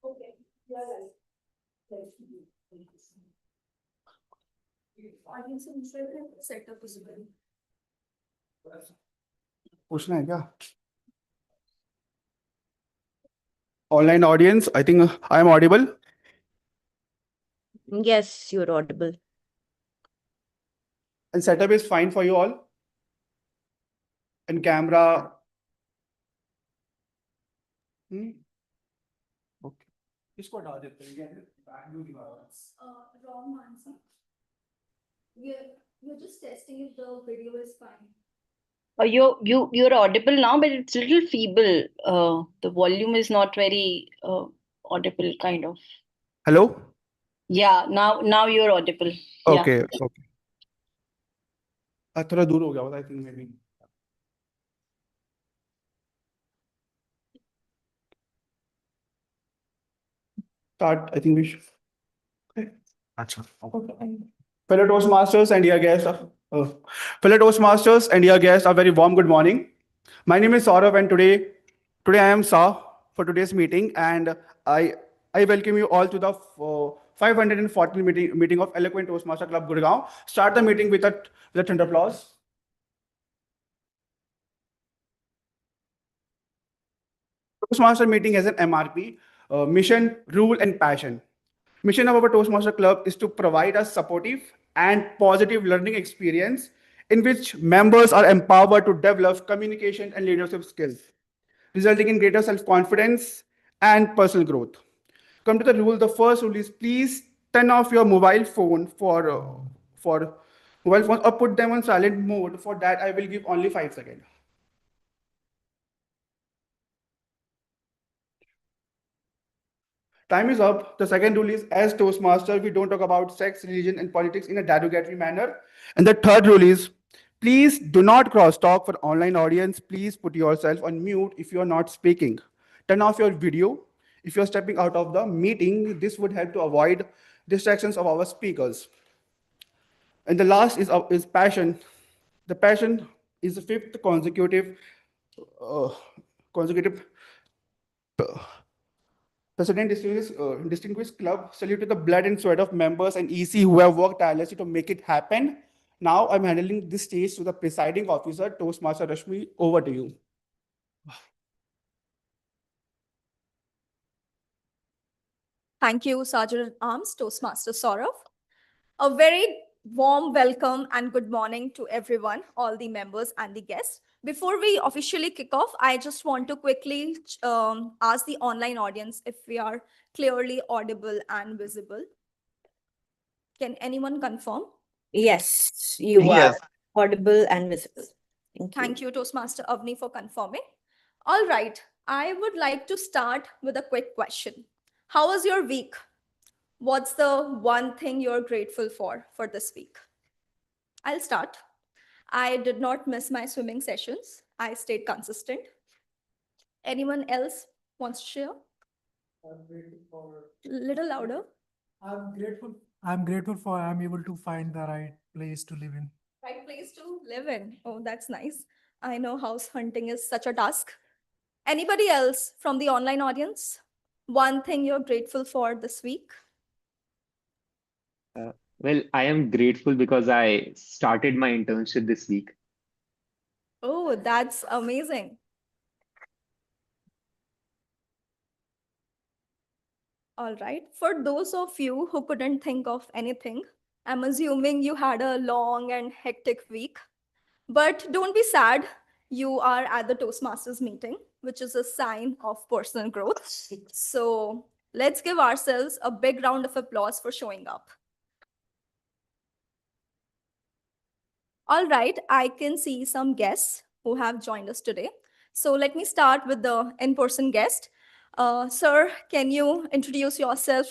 Okay. Yeah, right. Audience setup is well. पूछना है क्या? Online audience, I think I am audible. Yes, you're audible. And setup is fine for you all. And camera. Okay. इसको हटा देते हैं. Wrong answer. We're just testing if the video is fine. You're audible now, but it's a little feeble. The volume is not very audible, kind of. Hello? Yeah, now you're audible. Yeah. Okay, okay. थोड़ा दूर हो गया होगा, I think maybe. Start, I think we should. Okay. Achha. Fellow Toastmasters and dear guests, a very warm good morning. My name is Saurav, and today I am Sa for today's meeting, and I welcome you all to the 514 meeting of Eloquent Toastmaster Club Gurgaon. Start the meeting with a thunder applause. Toastmaster meeting has an MRP, mission, rule, and passion. Mission of our Toastmaster Club is to provide a supportive and positive learning experience in which members are empowered to develop communication and leadership skills, resulting in greater self-confidence and personal growth. Come to the rule. The first rule is please turn off your mobile phone for mobile phones or put them on silent mode. For that, I will give only 5 seconds. Time is up. The second rule is, as Toastmaster, we don't talk about sex, religion, and politics in a derogatory manner. And the third rule is, please do not cross talk for online audience. Please put yourself on mute if you are not speaking. Turn off your video. If you're stepping out of the meeting, this would help to avoid distractions of our speakers. And the last is passion. The passion is the fifth consecutive President distinguished club. Salute to the blood and sweat of members and EC who have worked tirelessly to make it happen. Now I'm handling this stage to the presiding officer, Toastmaster Rashmi. Over to you. Thank you, Sergeant at Arms, Toastmaster Saurav. A very warm welcome and good morning to everyone, all the members and the guests. Before we officially kick off, I just want to quickly ask the online audience if we are clearly audible and visible. Can anyone confirm? Yes, you Yes. are audible and visible. Thank you, Toastmaster Avni, for confirming. All right, I would like to start with a quick question. How was your week? What's the one thing you're grateful for this week? I'll start. I did not miss my swimming sessions. I stayed consistent. Anyone else wants to share? I'm grateful for. Little louder. I'm grateful for I'm able to find the right place to live in. Right place to live in. Oh, that's nice. I know house hunting is such a task. Anybody else from the online audience? One thing you're grateful for this week? Well, I am grateful because I started my internship this week. Oh, that's amazing. All right. For those of you who couldn't think of anything, I'm assuming you had a long and hectic week. But don't be sad. You are at the Toastmasters meeting, which is a sign of personal growth. So let's give ourselves a big round of applause for showing up. All right, I can see some guests who have joined us today. So let me start with the in-person guest. Sir, can you introduce yourself?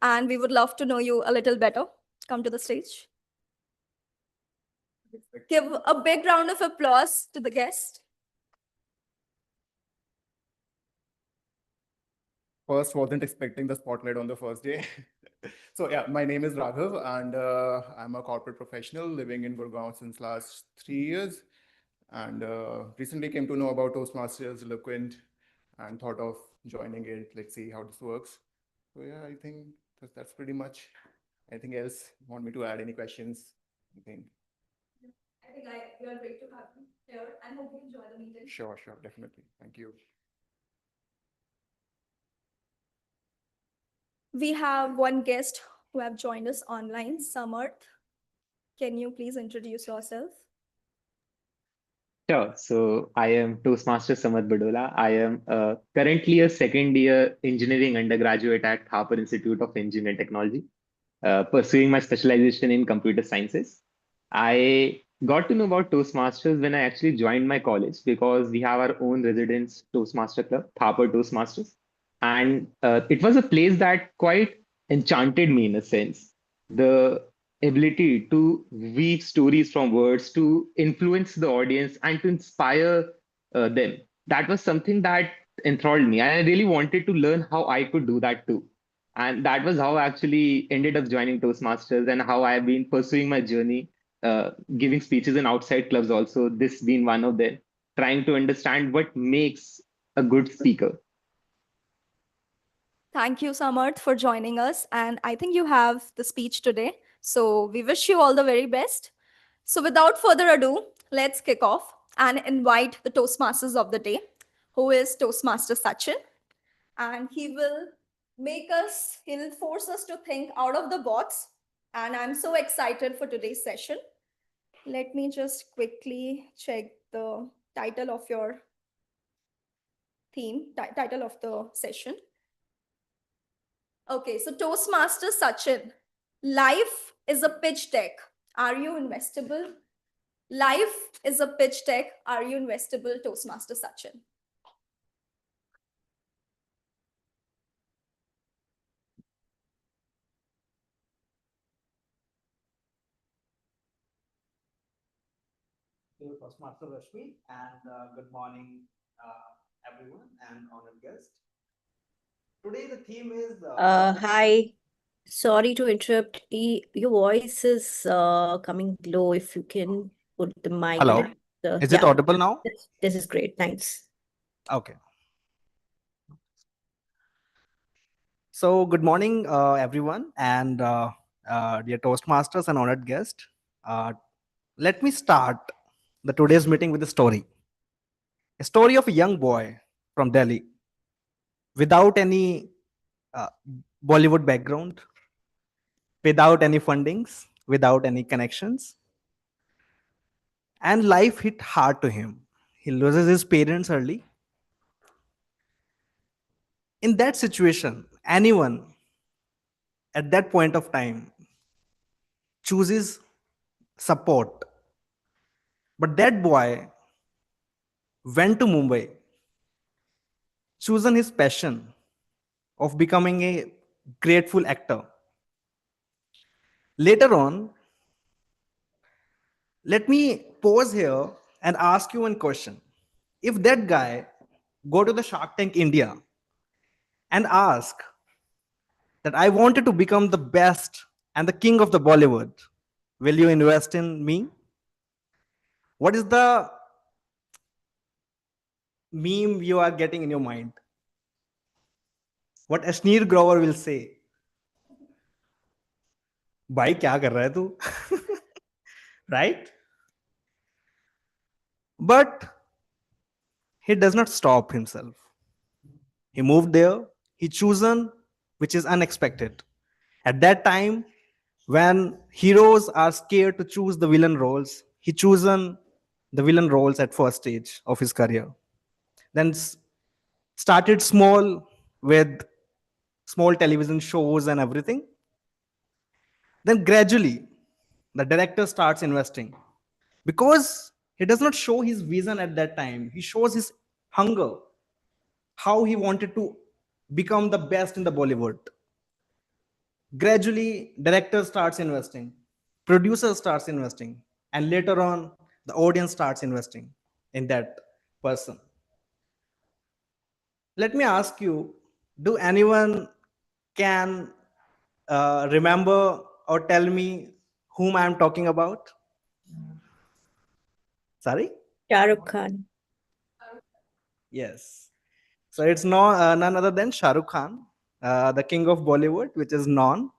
And we would love to know you a little better. Come to the stage. Give a big round of applause to the guest. First, wasn't expecting the spotlight on the first day. So yeah, my name is Raghav, and I'm a corporate professional living in Gurgaon since last 3 years. And recently came to know about Toastmasters, Eloquent, and thought of joining it. Let's see how this works. So yeah, I think that's pretty much. Anything else? Want me to add any questions? I think. I think we are great to have you here and hope you enjoy the meeting. Sure, definitely. Thank you. We have one guest who have joined us online, Samarth. Can you please introduce yourself? Sure. So I am Toastmaster Samad Badola. I am currently a second year engineering undergraduate at Harper Institute of Engineering and Technology, pursuing my specialization in computer sciences. I got to know about Toastmasters when I actually joined my college because we have our own residence Toastmaster club, Harper Toastmasters. And it was a place that quite enchanted me in a sense. The ability to weave stories from words, to influence the audience, and to inspire them. That was something that enthralled me. I really wanted to learn how I could do that too. And that was how I actually ended up joining Toastmasters and how I've been pursuing my journey, giving speeches in outside clubs also, this being one of them, trying to understand what makes a good speaker. Thank you, Samarth, for joining us. And I think you have the speech today. So we wish you all the very best. So without further ado, let's kick off and invite the Toastmasters of the day, who is Toastmaster Sachin. And he'll force us to think out of the box. And I'm so excited for today's session. Let me just quickly check the title of your title of the session. Okay, so Toastmaster Sachin, life is a pitch deck. Are you investable? Life is a pitch deck. Are you investable, Toastmaster Sachin? Toastmaster Rashmi, and good morning, everyone, and honored guest. Today the theme is. Hi. Sorry to interrupt. Your voice is coming low. If you can put the mic. Hello. Is it audible now? This is great. Thanks. Okay. So good morning, everyone, and dear Toastmasters and honored guest. Let me start the today's meeting with a story. A story of a young boy from Delhi without any uh, Bollywood background, without any fundings, without any connections. And life hit hard to him. He loses his parents early. In that situation, anyone at that point of time chooses support. But that boy went to Mumbai, chosen his passion of becoming a grateful actor. Later on, let me pause here and ask you one question. If that guy go to the Shark Tank India and ask that I wanted to become the best and the king of the Bollywood, will you invest in me? What is the meme you are getting in your mind? What Ashneer Grover will say? भाई क्या कर रहा है तू? Right? But he does not stop himself. He moved there. He chosen, which is unexpected. At that time, when heroes are scared to choose the villain roles, he chosen the villain roles at first stage of his career. Then started small with small television shows and everything. Then gradually, the director starts investing because he does not show his vision at that time. He shows his hunger, how he wanted to become the best in the Bollywood. Gradually, director starts investing, producer starts investing, and later on, the audience starts investing in that person. Let me ask you, do anyone can remember or tell me whom I am talking about? Sorry? Shah Rukh Khan. Yes. So it's no none other than Shah Rukh Khan, the king of Bollywood, which is non,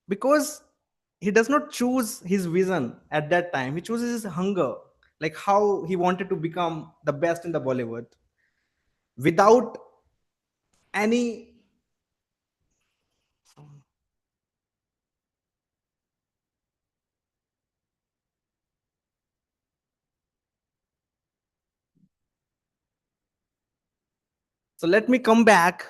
because he does not choose his vision at that time. He chooses his hunger, like how he wanted to become the best in the Bollywood, without any. So let me come back.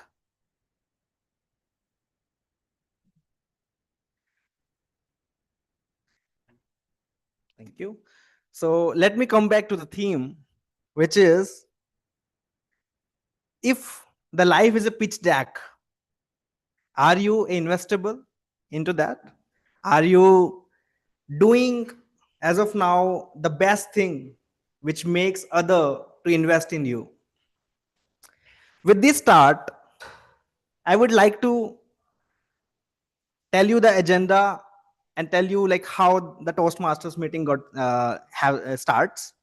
Thank you. So let me come back to the theme, which is, if the life is a pitch deck, are you investable into that? Are you doing, as of now, the best thing which makes other to invest in you? With this start, I would like to tell you the agenda and tell you like how the Toastmasters meeting got starts.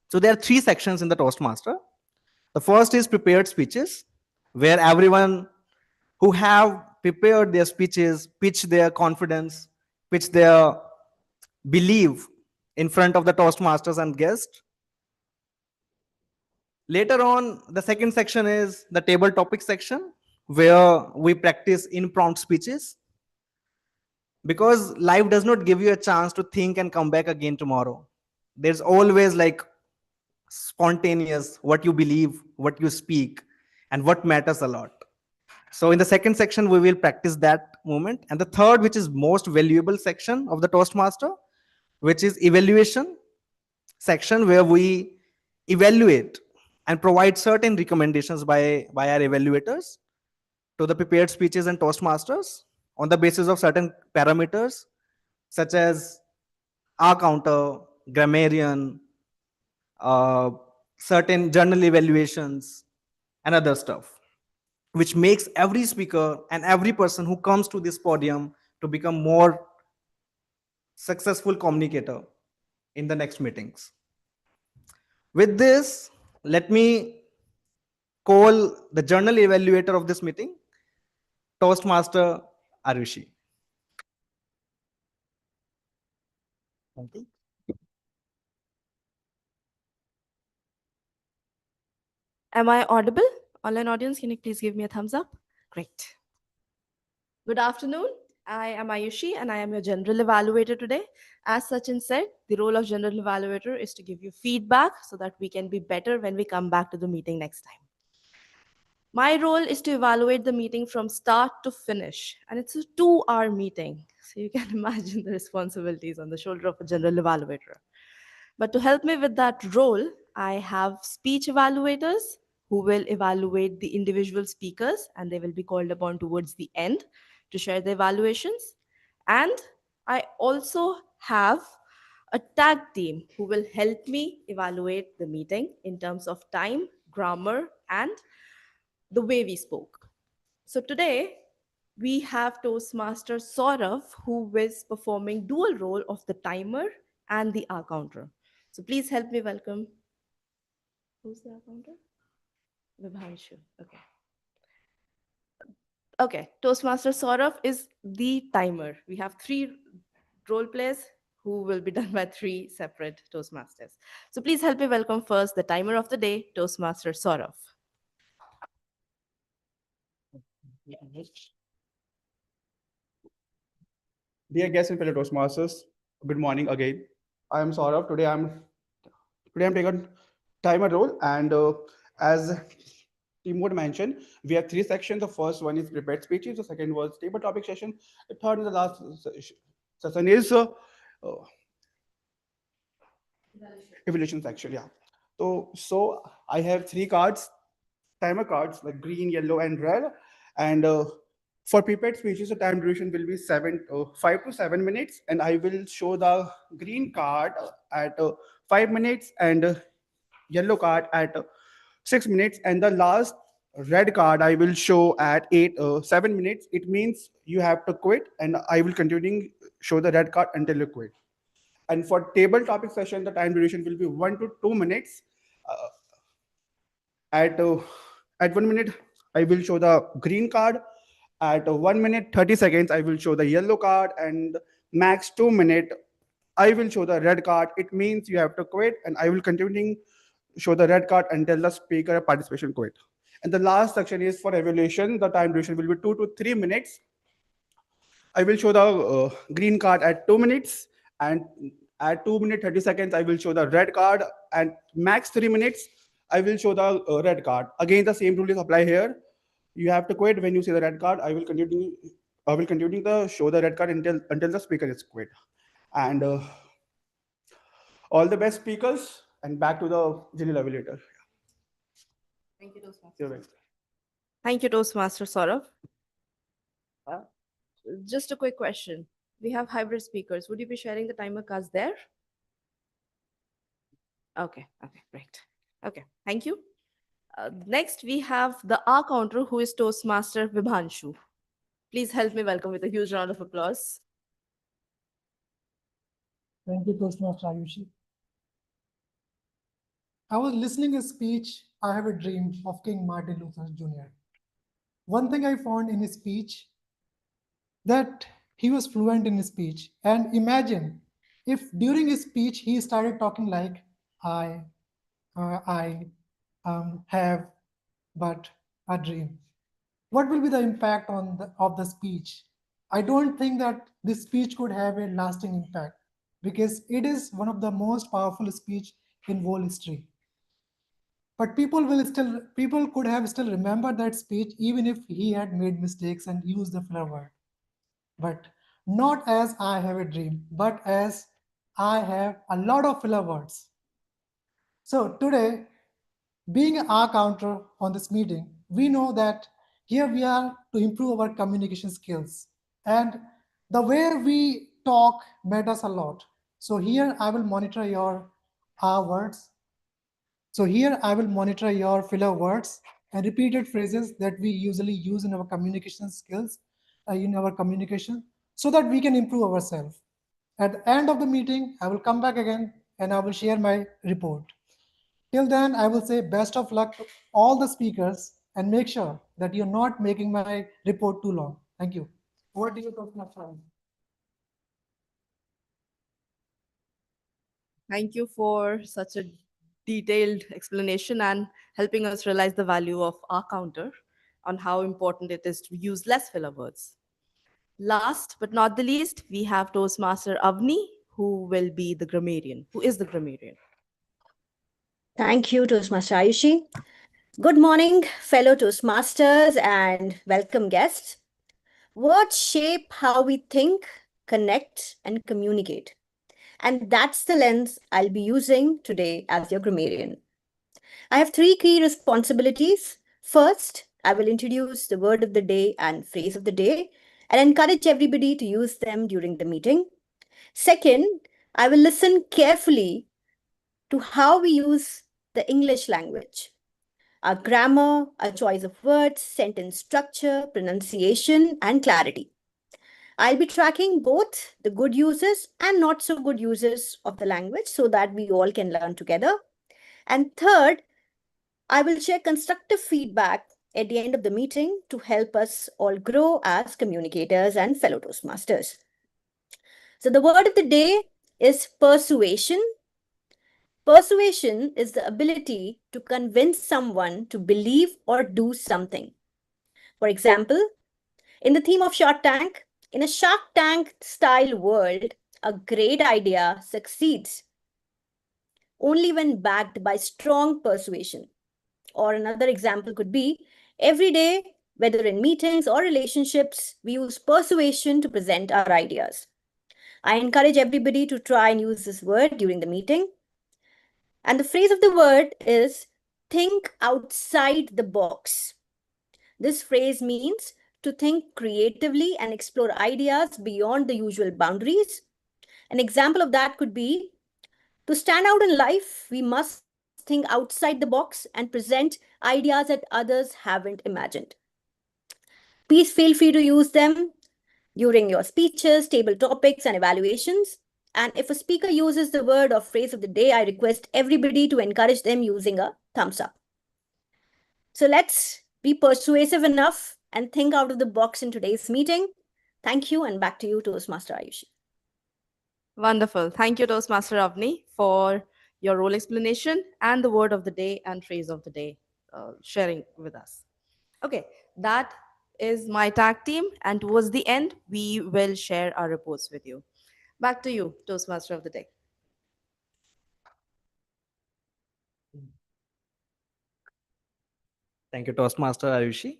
So there are three sections in the Toastmaster. The first is prepared speeches, where everyone who have prepared their speeches pitch their confidence, pitch their belief in front of the Toastmasters and guests. Later on, the second section is the table topic section, where we practice impromptu speeches, because life does not give you a chance to think and come back again tomorrow. There's always like spontaneous what you believe, what you speak, and what matters a lot. So in the second section, we will practice that moment. And the third, which is most valuable section of the Toastmaster, which is evaluation section, where we evaluate and provide certain recommendations by our evaluators to the prepared speeches and Toastmasters on the basis of certain parameters, such as R counter, grammarian, uh, certain journal evaluations, and other stuff, which makes every speaker and every person who comes to this podium to become more successful communicator in the next meetings. With this, let me call the journal evaluator of this meeting, Toastmaster Arushi. Thank you. Am I audible? Online audience, can you please give me a thumbs up? Great. Good afternoon. I am Ayushi and I am your general evaluator today. As Sachin said, the role of general evaluator is to give you feedback so that we can be better when we come back to the meeting next time. My role is to evaluate the meeting from start to finish, and it's a 2-hour meeting. So you can imagine the responsibilities on the shoulder of a general evaluator. But to help me with that role, I have speech evaluators who will evaluate the individual speakers, and they will be called upon towards the end to share the evaluations. And I also have a tag team who will help me evaluate the meeting in terms of time, grammar, and the way we spoke. So today, we have Toastmaster Saurav, who is performing dual role of the timer and the R counter. So please help me welcome. Who's the R counter? Vibhanshu. Okay. Okay. Toastmaster Saurav is the timer. We have 3 role plays who will be done by 3 separate Toastmasters. So please help me welcome first the timer of the day, Toastmaster Saurav. Dear guests and fellow Toastmasters, good morning again. I am Saurav. Today I'm taking timer role, and as Timur mentioned, we have 3 sections. The first one is prepared speeches. The second was table topic session. The third and the last session is evaluation section. Yeah. So I have 3 cards, timer cards like green, yellow, and red, and for prepared speeches, the time duration will be 5 to 7 minutes, and I will show the green card at 5 minutes and yellow card at 6 minutes, and the last red card I will show at 7 minutes. It means you have to quit, and I will continue show the red card until you quit. And for table topic session, the time duration will be 1 to 2 minutes. Uh, at 1 minute, I will show the green card. At 1 minute 30 seconds, I will show the yellow card, and max 2 minute, I will show the red card. It means you have to quit, and I will continue show the red card until the speaker participation quit. And the last section is for evaluation. The time duration will be 2 to 3 minutes. I will show the green card at 2 minutes, and at 2 minutes 30 seconds, I will show the red card, and max 3 minutes, I will show the red card. Again, the same rule is apply here. You have to quit when you see the red card. I will continue the show the red card until the speaker is quit. And all the best speakers, and back to the general evaluator. Thank you, Toastmaster. You're welcome. Thank you, Toastmaster Saurav. Just a quick question. We have hybrid speakers. Would you be sharing the timer cards there? Okay, great. Okay, thank you. Next, we have the R counter, who is Toastmaster Vibhanshu. Please help me welcome with a huge round of applause. Thank you, Toastmaster Ayushi. I was listening a speech, I Have a Dream, of King Martin Luther Jr. One thing I found in his speech, that he was fluent in his speech. And imagine if during his speech he started talking like, I have but a dream. What will be the impact of the speech? I don't think that this speech could have a lasting impact, because it is one of the most powerful speech in world history. But people could have still remembered that speech even if he had made mistakes and used the filler word. But not as I have a dream, but as I have a lot of filler words. So today, being an R counter on this meeting, we know that here we are to improve our communication skills. And the way we talk matters a lot. So here I will monitor your R words. So here I will monitor your filler words and repeated phrases that we usually use in our communication skills, in our communication, so that we can improve ourselves. At the end of the meeting, I will come back again and I will share my report. Till then, I will say best of luck to all the speakers, and make sure that you're not making my report too long. Thank you. What do you talk about? Thank you for such a detailed explanation and helping us realize the value of our counter on how important it is to use less filler words. Last but not the least, we have Toastmaster Avni, who will be the grammarian, who is the grammarian. Thank you, Toastmaster Ayushi. Good morning, fellow Toastmasters, and welcome guests. Words shape how we think, connect, and communicate. And that's the lens I'll be using today as your grammarian. I have 3 key responsibilities. First, I will introduce the word of the day and phrase of the day and encourage everybody to use them during the meeting. Second, I will listen carefully to how we use the English language. Our grammar, our choice of words, sentence structure, pronunciation, and clarity. I'll be tracking both the good uses and not so good uses of the language so that we all can learn together. And third, I will share constructive feedback at the end of the meeting to help us all grow as communicators and fellow Toastmasters. So the word of the day is persuasion. Persuasion is the ability to convince someone to believe or do something. For example, in the theme of Shark Tank, in a Shark Tank style world, a great idea succeeds only when backed by strong persuasion. Or another example could be, every day, whether in meetings or relationships, we use persuasion to present our ideas. I encourage everybody to try and use this word during the meeting. And the phrase of the word is think outside the box. This phrase means to think creatively and explore ideas beyond the usual boundaries. An example of that could be, to stand out in life, we must think outside the box and present ideas that others haven't imagined. Please feel free to use them during your speeches, table topics, and evaluations. And if a speaker uses the word or phrase of the day, I request everybody to encourage them using a thumbs up. So let's be persuasive enough and think out of the box in today's meeting. Thank you, and back to you, Toastmaster Ayushi. Wonderful. Thank you, Toastmaster Avni, for your role explanation and the word of the day and phrase of the day sharing with us. Okay, that is my tag team. And towards the end, we will share our reports with you. Back to you, Toastmaster of the day. Thank you, Toastmaster Ayushi.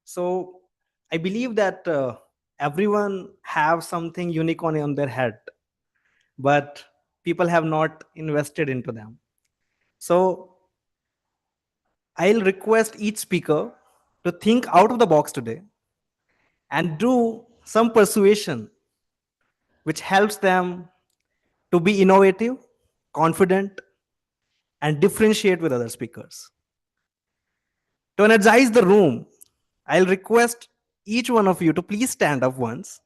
So I believe that everyone have something unique on their head, but people have not invested into them. So I'll request each speaker to think out of the box today and do some persuasion which helps them to be innovative, confident, and differentiate with other speakers. To energize the room, I'll request each one of you to please stand up once.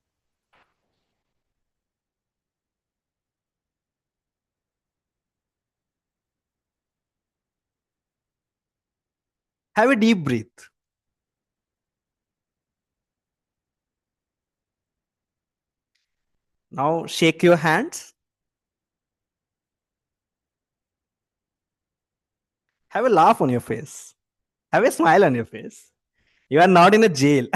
Have a deep breath. Now shake your hands. Have a laugh on your face. Have a smile on your face. You are not in a jail.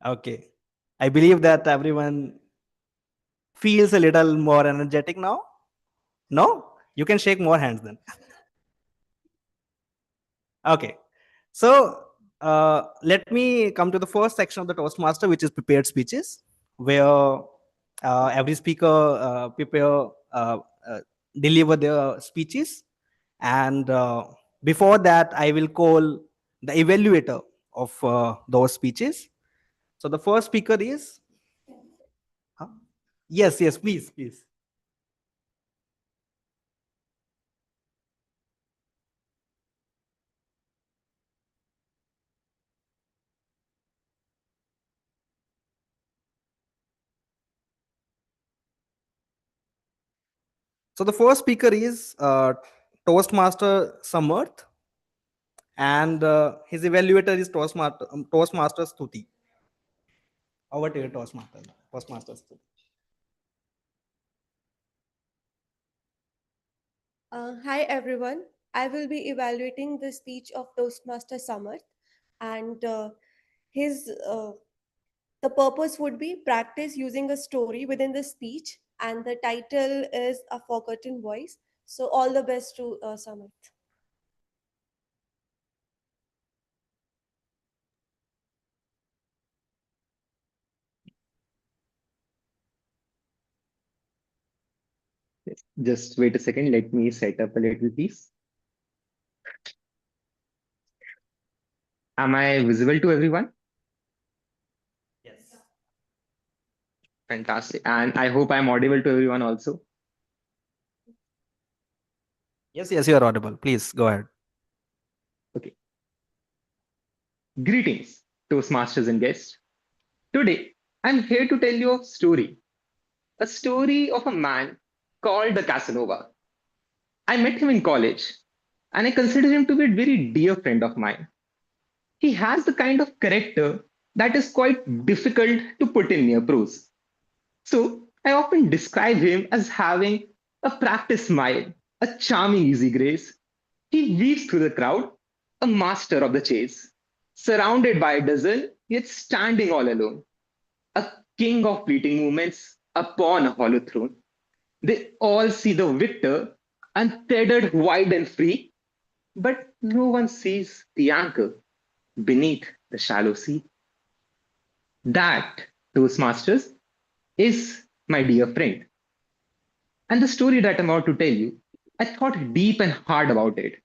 Okay. I believe that everyone feels a little more energetic now. No? You can shake more hands then. Okay. So let me come to the first section of the Toastmaster, which is prepared speeches, where every speaker deliver their speeches. And before that, I will call the evaluator of those speeches. So the first speaker is, huh? Yes, please, please. So the first speaker is Toastmaster Samarth, and his evaluator is Toastmaster Stuti. Over to you, Toastmaster Stuti. Hi everyone. I will be evaluating the speech of Toastmaster Samarth, and his the purpose would be practice using a story within the speech, and the title is A Forgotten Voice. So all the best to Samarth. Just wait a second. Let me set up a little piece. Am I visible to everyone? Yes. Fantastic. And I hope I'm audible to everyone also. Yes, you are audible. Please go ahead. Okay. Greetings, Toastmasters and guests. Today, I'm here to tell you a story of a man called the Casanova. I met him in college, and I consider him to be a very dear friend of mine. He has the kind of character that is quite difficult to put in mere prose. So I often describe him as having a practiced smile, a charming easy grace. He weaves through the crowd, a master of the chase, surrounded by a dozen, yet standing all alone, a king of fleeting moments upon a hollow throne. They all see the victor untethered wide and free, but no one sees the anchor beneath the shallow sea. That, Toastmasters, is my dear friend. And the story that I'm about to tell you, I thought deep and hard about it.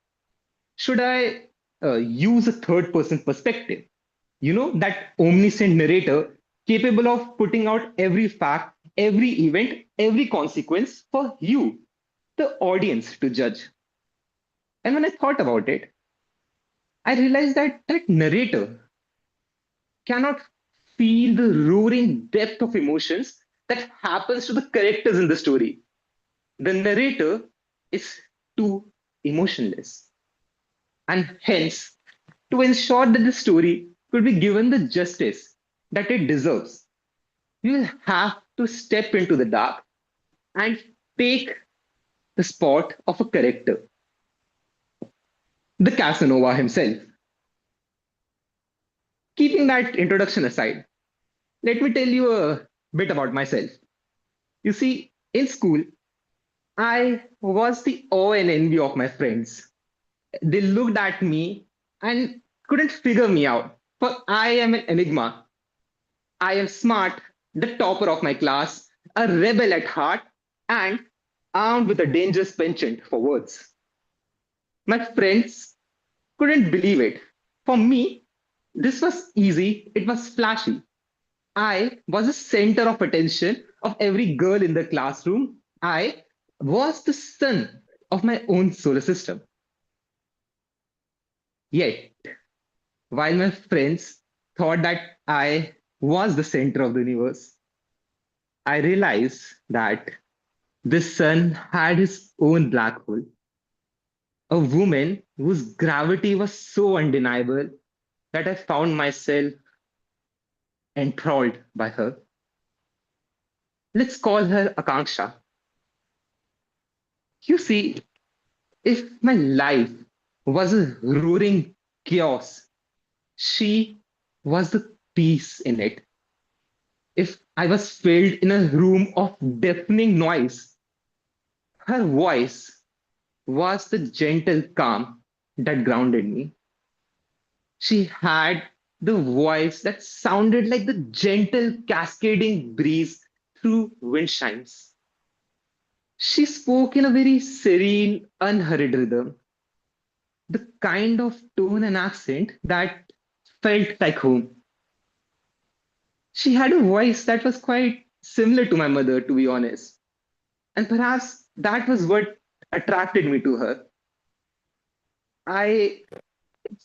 Should I use a third person perspective? You know, that omniscient narrator capable of putting out every fact, every event, every consequence for you, the audience, to judge. And when I thought about it, I realized that that narrator cannot feel the roaring depth of emotions that happens to the characters in the story. The narrator is too emotionless. And hence, to ensure that the story could be given the justice that it deserves, you will have to step into the dark and take the spot of a character, the Casanova himself. Keeping that introduction aside, let me tell you a bit about myself. You see, in school, I was the awe and envy of my friends. They looked at me and couldn't figure me out, for I am an enigma. I am smart, the topper of my class, a rebel at heart, and armed with a dangerous penchant for words. My friends couldn't believe it. For me, this was easy, it was flashy. I was the center of attention of every girl in the classroom. I was the sun of my own solar system. Yet, while my friends thought that I was the center of the universe, I realized that this sun had his own black hole. A woman whose gravity was so undeniable that I found myself enthralled by her. Let's call her Akanksha. You see, if my life was a roaring chaos, she was the peace in it. If I was filled in a room of deafening noise, her voice was the gentle calm that grounded me. She had the voice that sounded like the gentle cascading breeze through wind chimes. She spoke in a very serene, unhurried rhythm, the kind of tone and accent that felt like home. She had a voice that was quite similar to my mother, to be honest. And perhaps that was what attracted me to her. I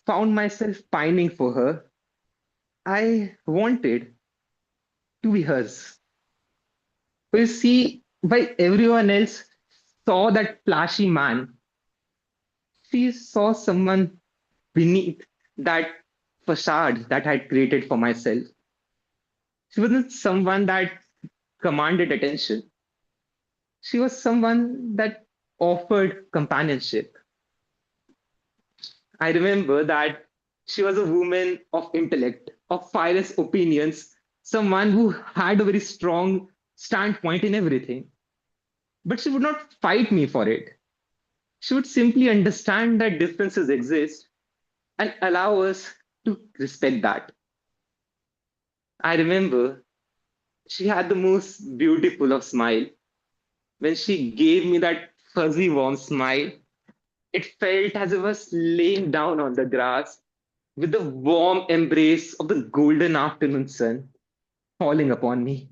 found myself pining for her. I wanted to be hers. But you see, while everyone else saw that flashy man, she saw someone beneath that facade that I had created for myself. She wasn't someone that commanded attention. She was someone that offered companionship. I remember that she was a woman of intellect, of fearless opinions, someone who had a very strong standpoint in everything. But she would not fight me for it. She would simply understand that differences exist and allow us to respect that. I remember she had the most beautiful of smile. When she gave me that fuzzy warm smile, it felt as if I was laying down on the grass with the warm embrace of the golden afternoon sun falling upon me.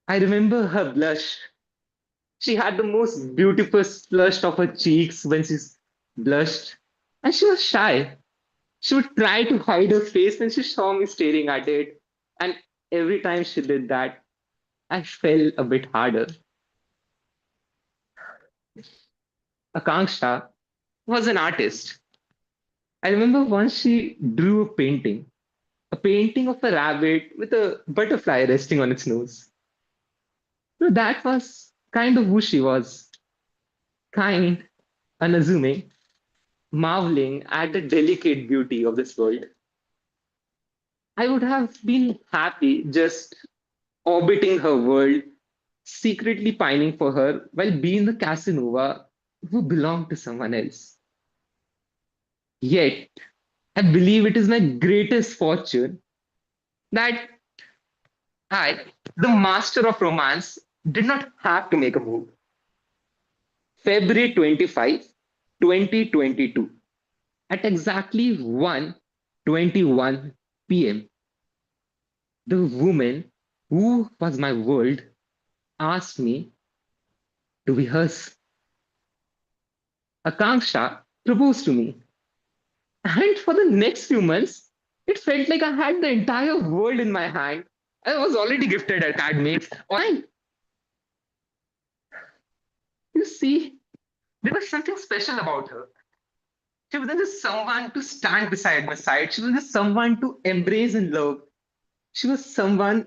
I remember her blush. She had the most beautiful flush of her cheeks when she blushed, and she was shy. She would try to hide her face when she saw me staring at it, and every time she did that, I fell a bit harder. Akanksha was an artist. I remember once she drew a painting of a rabbit with a butterfly resting on its nose. So that was kind of who she was, kind, unassuming, marveling at the delicate beauty of this world. I would have been happy just orbiting her world, secretly pining for her while being the Casanova who belonged to someone else. Yet, I believe it is my greatest fortune that I, the master of romance, did not have to make a move. February 25, 2022, at exactly 1:21 p.m., the woman who was my world asked me to be hers. Akanksha proposed to me. And for the next few months, It felt like I had the entire world in my hand. I was already gifted at academics. Online. You see, there was something special about her. She wasn't just someone to stand beside my side. She was just someone to embrace and love. She was someone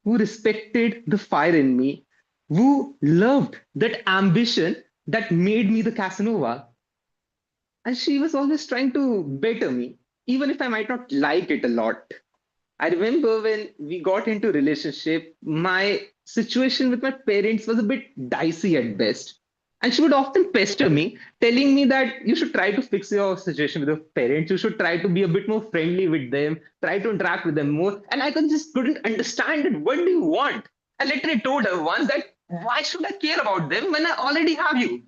who respected the fire in me, who loved that ambition that made me the Casanova. And she was always trying to better me, even if I might not like it a lot. I remember when we got into relationship, my situation with my parents was a bit dicey at best. And she would often pester me, telling me that you should try to fix your situation with your parents. You should try to be a bit more friendly with them, try to interact with them more. And I just couldn't understand it. What do you want? I literally told her once that why should I care about them when I already have you?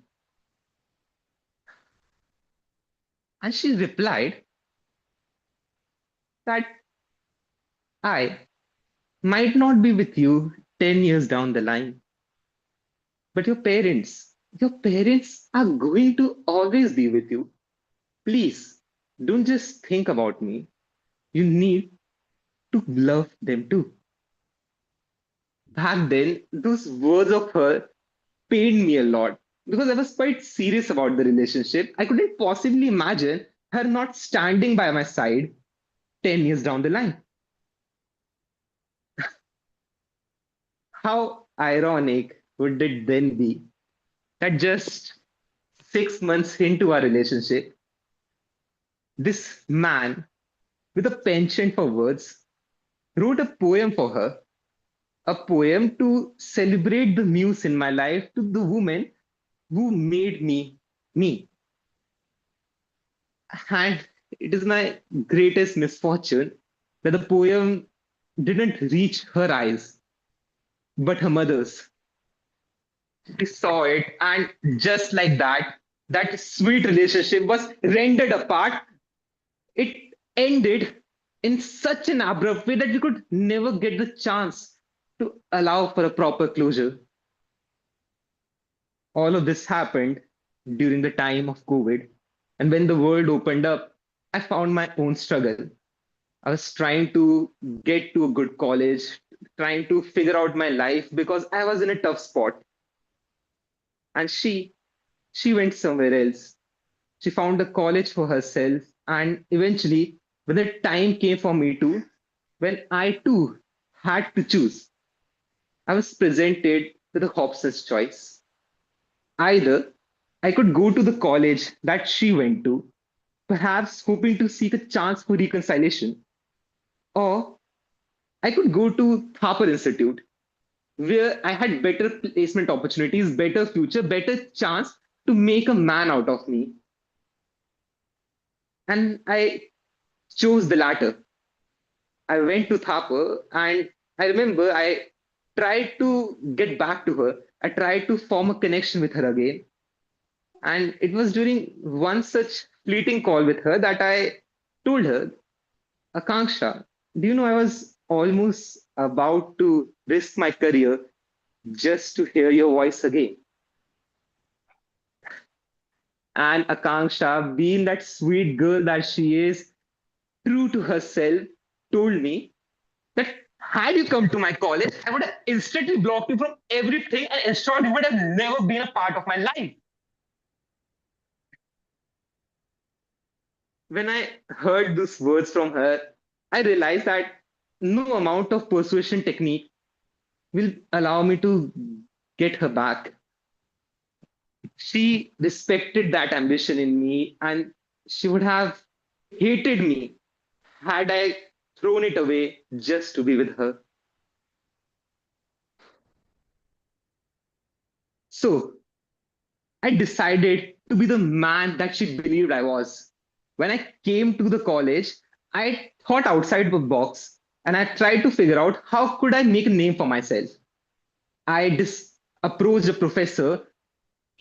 And she replied that I might not be with you 10 years down the line, but your parents are going to always be with you. Please don't just think about me. You need to love them too. Back then, those words of her pained me a lot because I was quite serious about the relationship. I couldn't possibly imagine her not standing by my side 10 years down the line. How ironic would it then be that just 6 months into our relationship, this man with a penchant for words wrote a poem for her, a poem to celebrate the muse in my life, to the woman who made me me. And it is my greatest misfortune that the poem didn't reach her eyes, but her mother's. She saw it, and just like that, that sweet relationship was rendered apart. It ended in such an abrupt way that we could never get the chance to allow for a proper closure. All of this happened during the time of COVID. And when the world opened up, I found my own struggle. I was trying to get to a good college, trying to figure out my life because I was in a tough spot. And she went somewhere else. She found a college for herself. And eventually, when the time came for me to, when I too had to choose, I was presented with a Hobson's choice. Either I could go to the college that she went to, perhaps hoping to seek a chance for reconciliation, or I could go to Thapar Institute, where I had better placement opportunities, better future, better chance to make a man out of me. And I chose the latter. I went to Thapar, and I remember I tried to get back to her. I tried to form a connection with her again. And it was during one such fleeting call with her that I told her, Akanksha, do you know I was almost about to risk my career just to hear your voice again? And Akanksha, being that sweet girl that she is, true to herself, told me that had you come to my college, I would have instantly blocked you from everything and ensured you would have never been a part of my life. When I heard those words from her, I realized that no amount of persuasion technique will allow me to get her back. She respected that ambition in me, and she would have hated me had I thrown it away just to be with her. So I decided to be the man that she believed I was. When I came to the college, I thought outside the box and I tried to figure out how could I make a name for myself. I approached a professor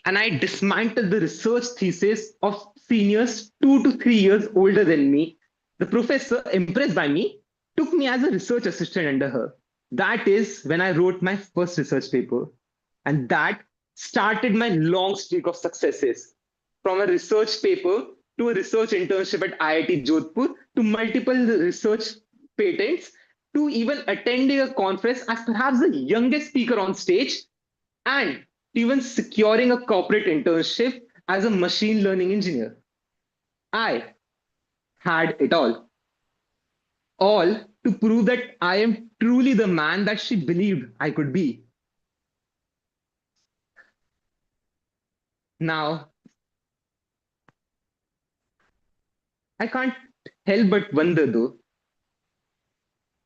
and I dismantled the research thesis of seniors 2 to 3 years older than me. The professor, impressed by me, took me as a research assistant under her. That is when I wrote my first research paper. And that started my long streak of successes. From a research paper to a research internship at IIT Jodhpur, to multiple research patents, to even attending a conference as perhaps the youngest speaker on stage, and even securing a corporate internship as a machine learning engineer. I had it all to prove that I am truly the man that she believed I could be. Now, I can't help but wonder though.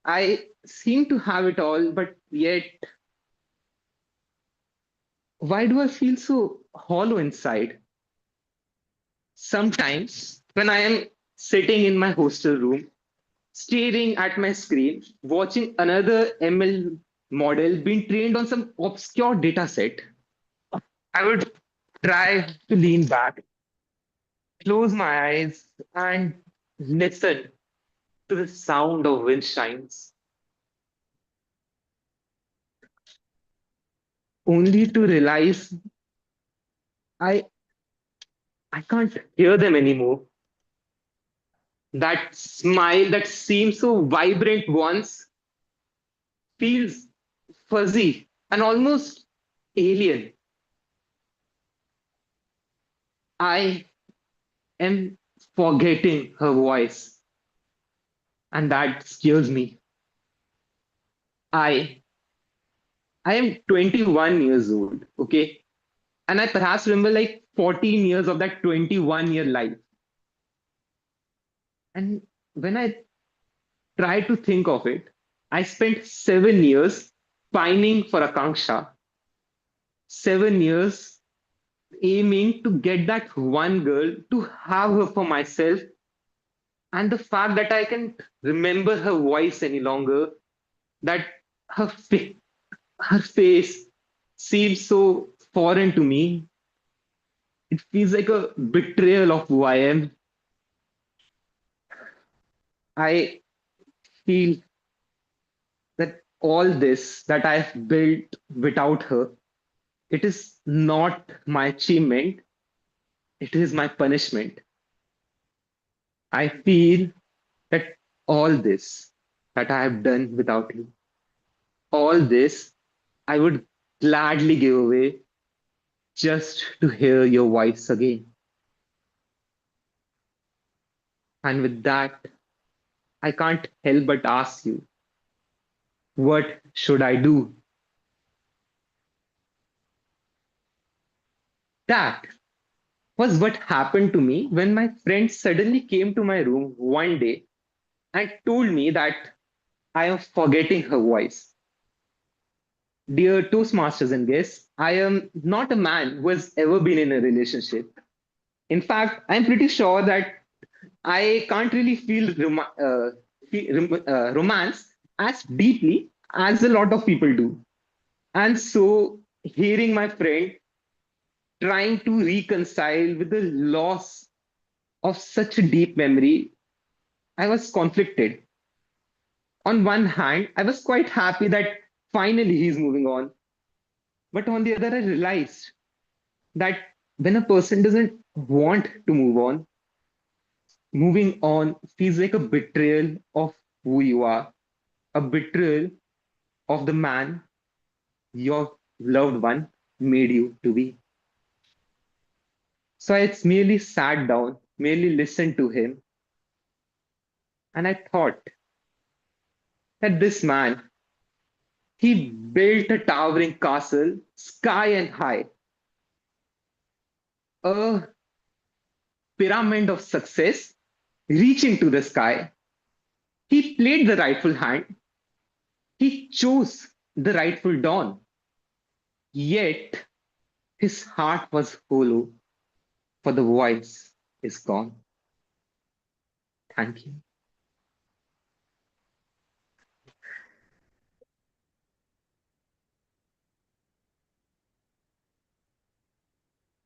I seem to have it all, but yet, why do I feel so hollow inside? Sometimes, when I am sitting in my hostel room, staring at my screen, watching another ML model being trained on some obscure data set, I would try to lean back, close my eyes, and listen to the sound of wind chimes, only to realize I I can't hear them anymore. That smile that seemed so vibrant once feels fuzzy and almost alien. I am forgetting her voice, and that scares me. I I am 21 years old, okay? And I perhaps remember like 14 years of that 21-year life. And when I try to think of it, I spent 7 years pining for Akanksha, 7 years aiming to get that one girl, to have her for myself. And the fact that I can't remember her voice any longer, that her, her face seems so foreign to me, it feels like a betrayal of who I am. I feel that all this that I've built without her, it is not my achievement, it is my punishment. I feel that all this that I have done without you, all this I would gladly give away just to hear your voice again. And with that, I can't help but ask you, what should I do? That was what happened to me when my friend suddenly came to my room one day and told me that I am forgetting her voice. Dear Toastmasters and guests, I am not a man who has ever been in a relationship. In fact, I'm pretty sure that I can't really feel romance as deeply as a lot of people do. And so, hearing my friend trying to reconcile with the loss of such a deep memory, I was conflicted. On one hand, I was quite happy that finally he's moving on. But on the other, I realized that when a person doesn't want to move on, moving on feels like a betrayal of who you are, a betrayal of the man your loved one made you to be. So I merely sat down, merely listened to him, and I thought that this man, he built a towering castle, sky and high, a pyramid of success reaching to the sky. He played the rightful hand, he chose the rightful dawn, yet his heart was hollow, for the voice is gone. Thank you.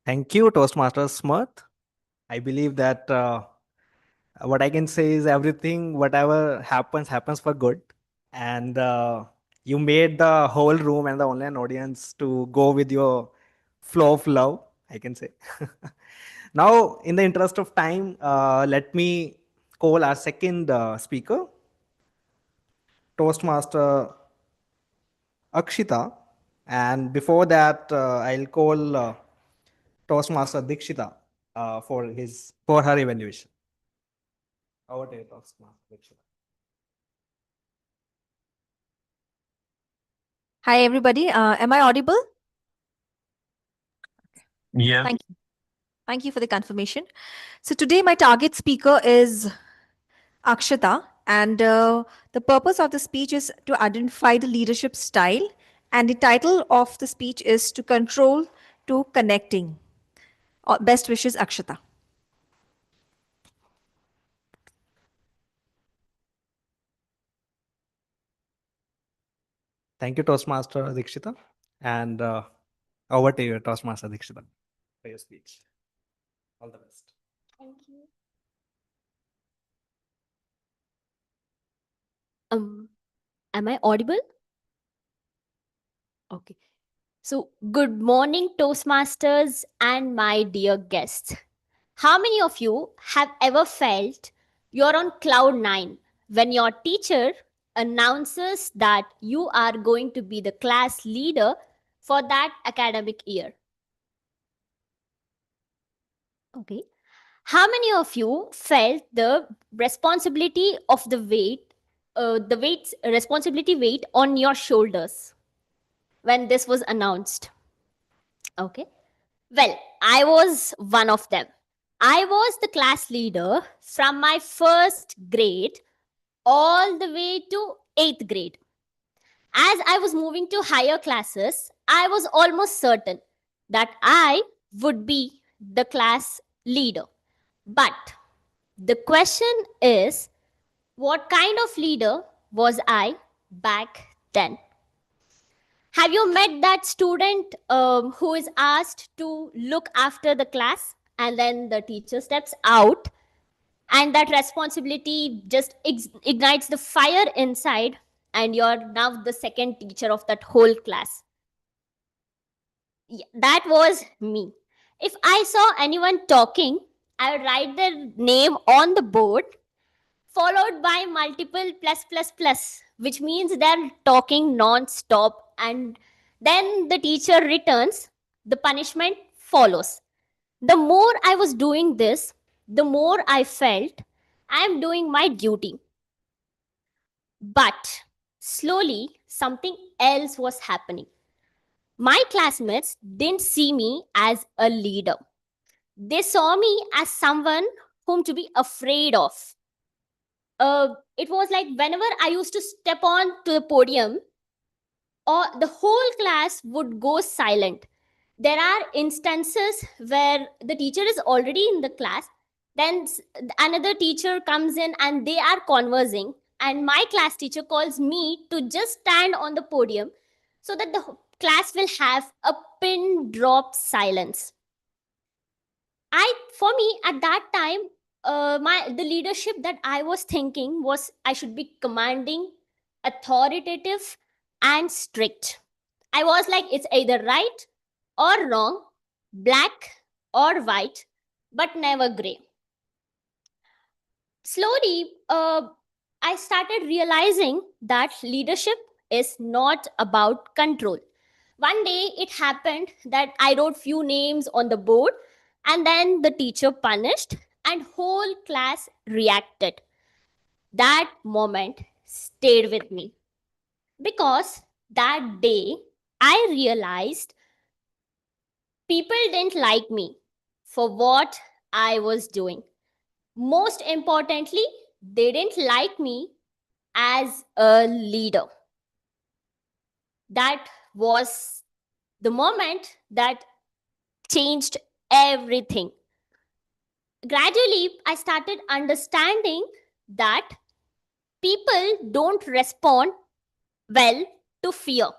Thank you, Toastmasters Smart. I believe that what I can say is everything, whatever happens, happens for good. And you made the whole room and the online audience to go with your flow of love, I can say. Now, in the interest of time, let me call our second speaker, Toastmaster Akshita. And before that, I'll call Toastmaster Dikshita for her evaluation. Over to you, Toastmaster Dikshita. Hi, everybody. Am I audible? Yeah. Thank you. Thank you for the confirmation. So today my target speaker is Akshata, and the purpose of the speech is to identify the leadership style, and the title of the speech is To Control to Connecting. Best wishes, Akshata. Thank you, Toastmaster Dikshita. And over to you, Toastmaster Dikshita, for your speech. All the best. Thank you. Am I audible? Okay. So, good morning, Toastmasters and my dear guests. How many of you have ever felt you're on cloud nine when your teacher announces that you are going to be the class leader for that academic year? Okay. How many of you felt the responsibility of responsibility weight on your shoulders when this was announced? Okay. Well, I was one of them. I was the class leader from my first grade all the way to 8th grade. As I was moving to higher classes, I was almost certain that I would be the class leader. But the question is, what kind of leader was I back then? Have you met that student who is asked to look after the class and then the teacher steps out and that responsibility just ignites the fire inside and you're now the second teacher of that whole class? Yeah, that was me. If I saw anyone talking, I would write their name on the board followed by multiple plus plus plus, which means they're talking non-stop, and then the teacher returns, the punishment follows. The more I was doing this, the more I felt I am doing my duty. But slowly something else was happening. My classmates didn't see me as a leader, they saw me as someone whom to be afraid of. It was like whenever I used to step on to the podium, or the whole class would go silent. There are instances where the teacher is already in the class, then another teacher comes in and they are conversing, and my class teacher calls me to just stand on the podium so that the class will have a pin drop silence. For me at that time, the leadership that I was thinking was I should be commanding, authoritative, and strict. I was like, it's either right or wrong, black or white, but never gray. Slowly, I started realizing that leadership is not about control. One day it happened that I wrote few names on the board and then the teacher punished and whole class reacted. That moment stayed with me because that day I realized people didn't like me for what I was doing. Most importantly, they didn't like me as a leader. That was the moment that changed everything. Gradually, I started understanding that people don't respond well to fear,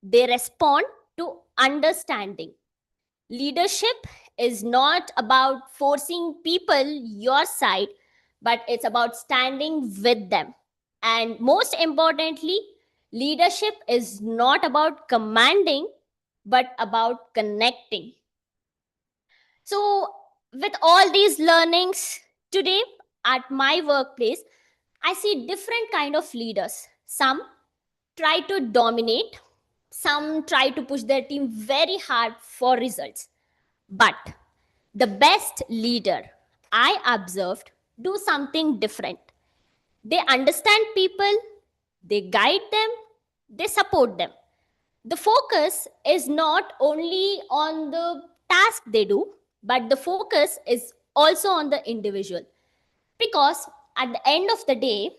they respond to understanding. Leadership is not about forcing people your side, but it's about standing with them. And most importantly, leadership is not about commanding, but about connecting. So with all these learnings today at my workplace, I see different kind of leaders. Some try to dominate, some try to push their team very hard for results. But the best leader I observed do something different. They understand people, they guide them, they support them. The focus is not only on the task they do, but the focus is also on the individual. Because at the end of the day,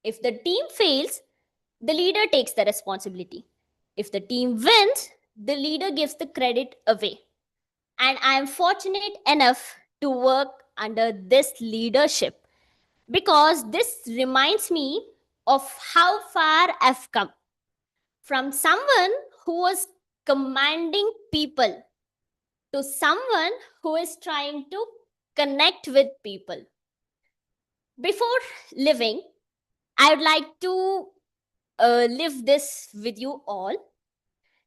if the team fails, the leader takes the responsibility. If the team wins, the leader gives the credit away. And I am fortunate enough to work under this leadership because this reminds me of how far I've come from someone who was commanding people to someone who is trying to connect with people. Before living, I would like to live this with you all.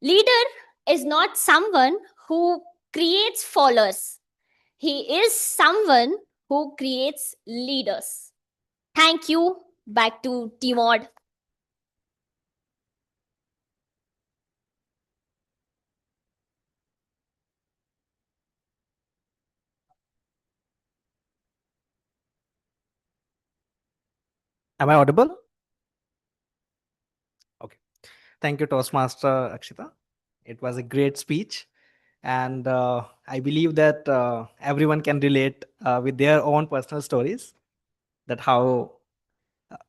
Leader is not someone who creates followers, he is someone who creates leaders. Thank you. Back to Timod. Am I audible? Okay. Thank you, Toastmaster Akshita. It was a great speech. And I believe that everyone can relate with their own personal stories, that how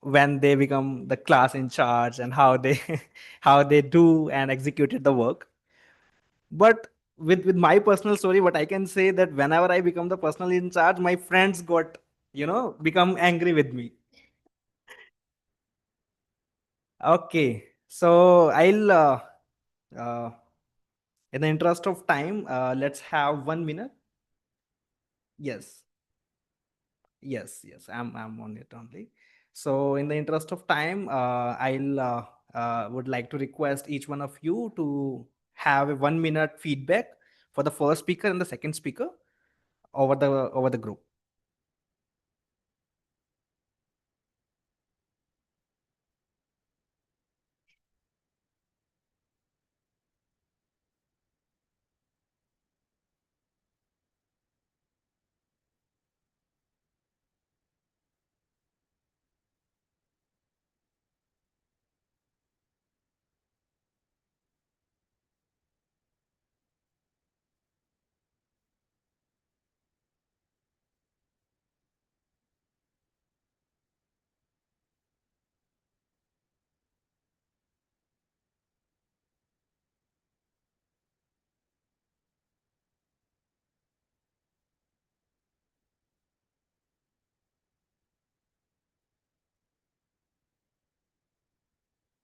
when they become the class in charge and how they how they do and executed the work. But with my personal story, what I can say that whenever I become the personal in charge, my friends got, become angry with me. Okay, so I'll uh, in the interest of time, let's have 1 minute. Yes, yes, I'm on it only. So in the interest of time, I'll would like to request each one of you to have a 1 minute feedback for the first speaker and the second speaker over the group.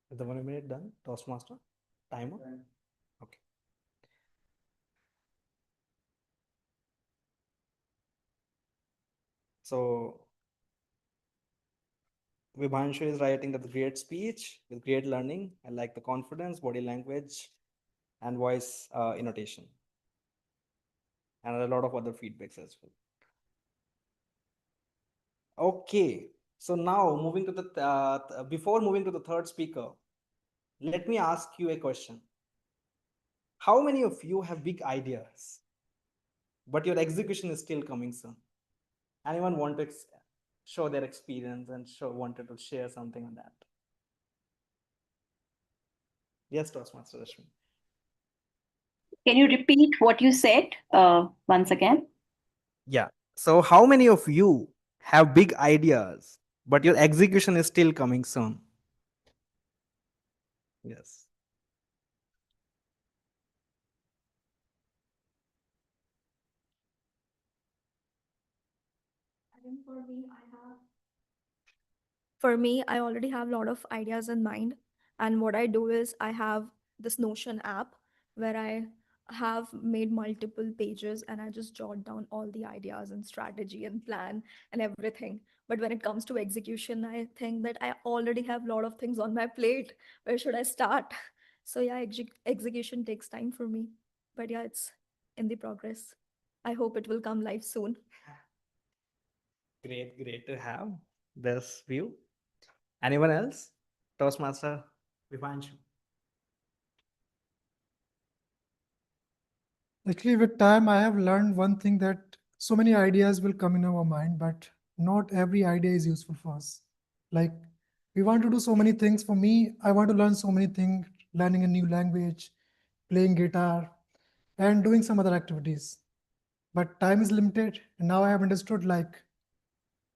Is the 1 minute done, Toastmaster? Timer? Okay. So Vibhanshu is writing that the great speech with great learning. I like the confidence, body language, and voice intonation, and a lot of other feedbacks as well. Okay, so now moving to the before moving to the third speaker, let me ask you a question. How many of you have big ideas, but your execution is still coming soon? Anyone want to show their experience and wanted to share something on that? Yes, Toastmaster Rashmi. Can you repeat what you said once again? Yeah. So how many of you have big ideas, but your execution is still coming soon? Yes. For me, I already have a lot of ideas in mind. And what I do is I have this Notion app where I have made multiple pages and I just jot down all the ideas and strategy and plan and everything. But when it comes to execution, I think that I already have a lot of things on my plate. Where should I start? So yeah, execution takes time for me. But yeah, it's in the progress. I hope it will come live soon. Great to have this view. Anyone else? Toastmaster Vivanshu. Actually, with time, I have learned one thing, that so many ideas will come in our mind, but not every idea is useful for us. Like, we want to do so many things. For me, I want to learn so many things, learning a new language, playing guitar, and doing some other activities. But time is limited. And now I have understood, like,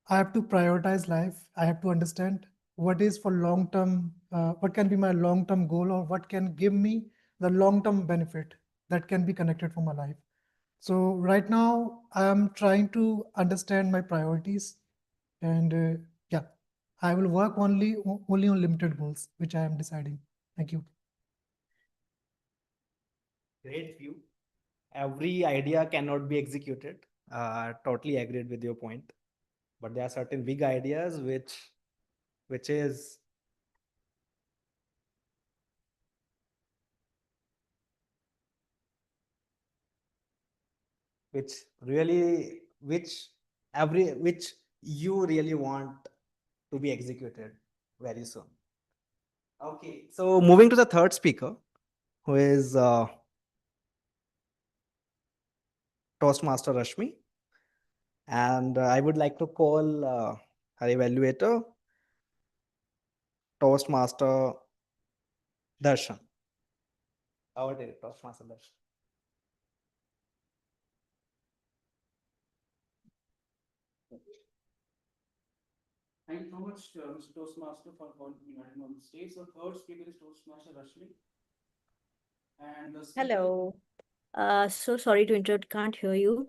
I have to prioritize life. I have to understand what is for long term, what can be my long term goal, or what can give me the long term benefit that can be connected for my life. So right now I am trying to understand my priorities, and yeah, I will work only on limited goals, which I am deciding. Thank you. Great view. Every idea cannot be executed. Totally agreed with your point. But there are certain big ideas which is which really which you really want to be executed very soon. Okay, so moving to the third speaker, who is Toastmaster Rashmi, and I would like to call her evaluator Toastmaster Darshan. Over to you, Toastmaster Darshan. Thank you so much, Mr. Toastmaster, for inviting on the stage. So third speaker is Toastmaster Rashmi. And the speaker... Hello. So sorry to interrupt, can't hear you.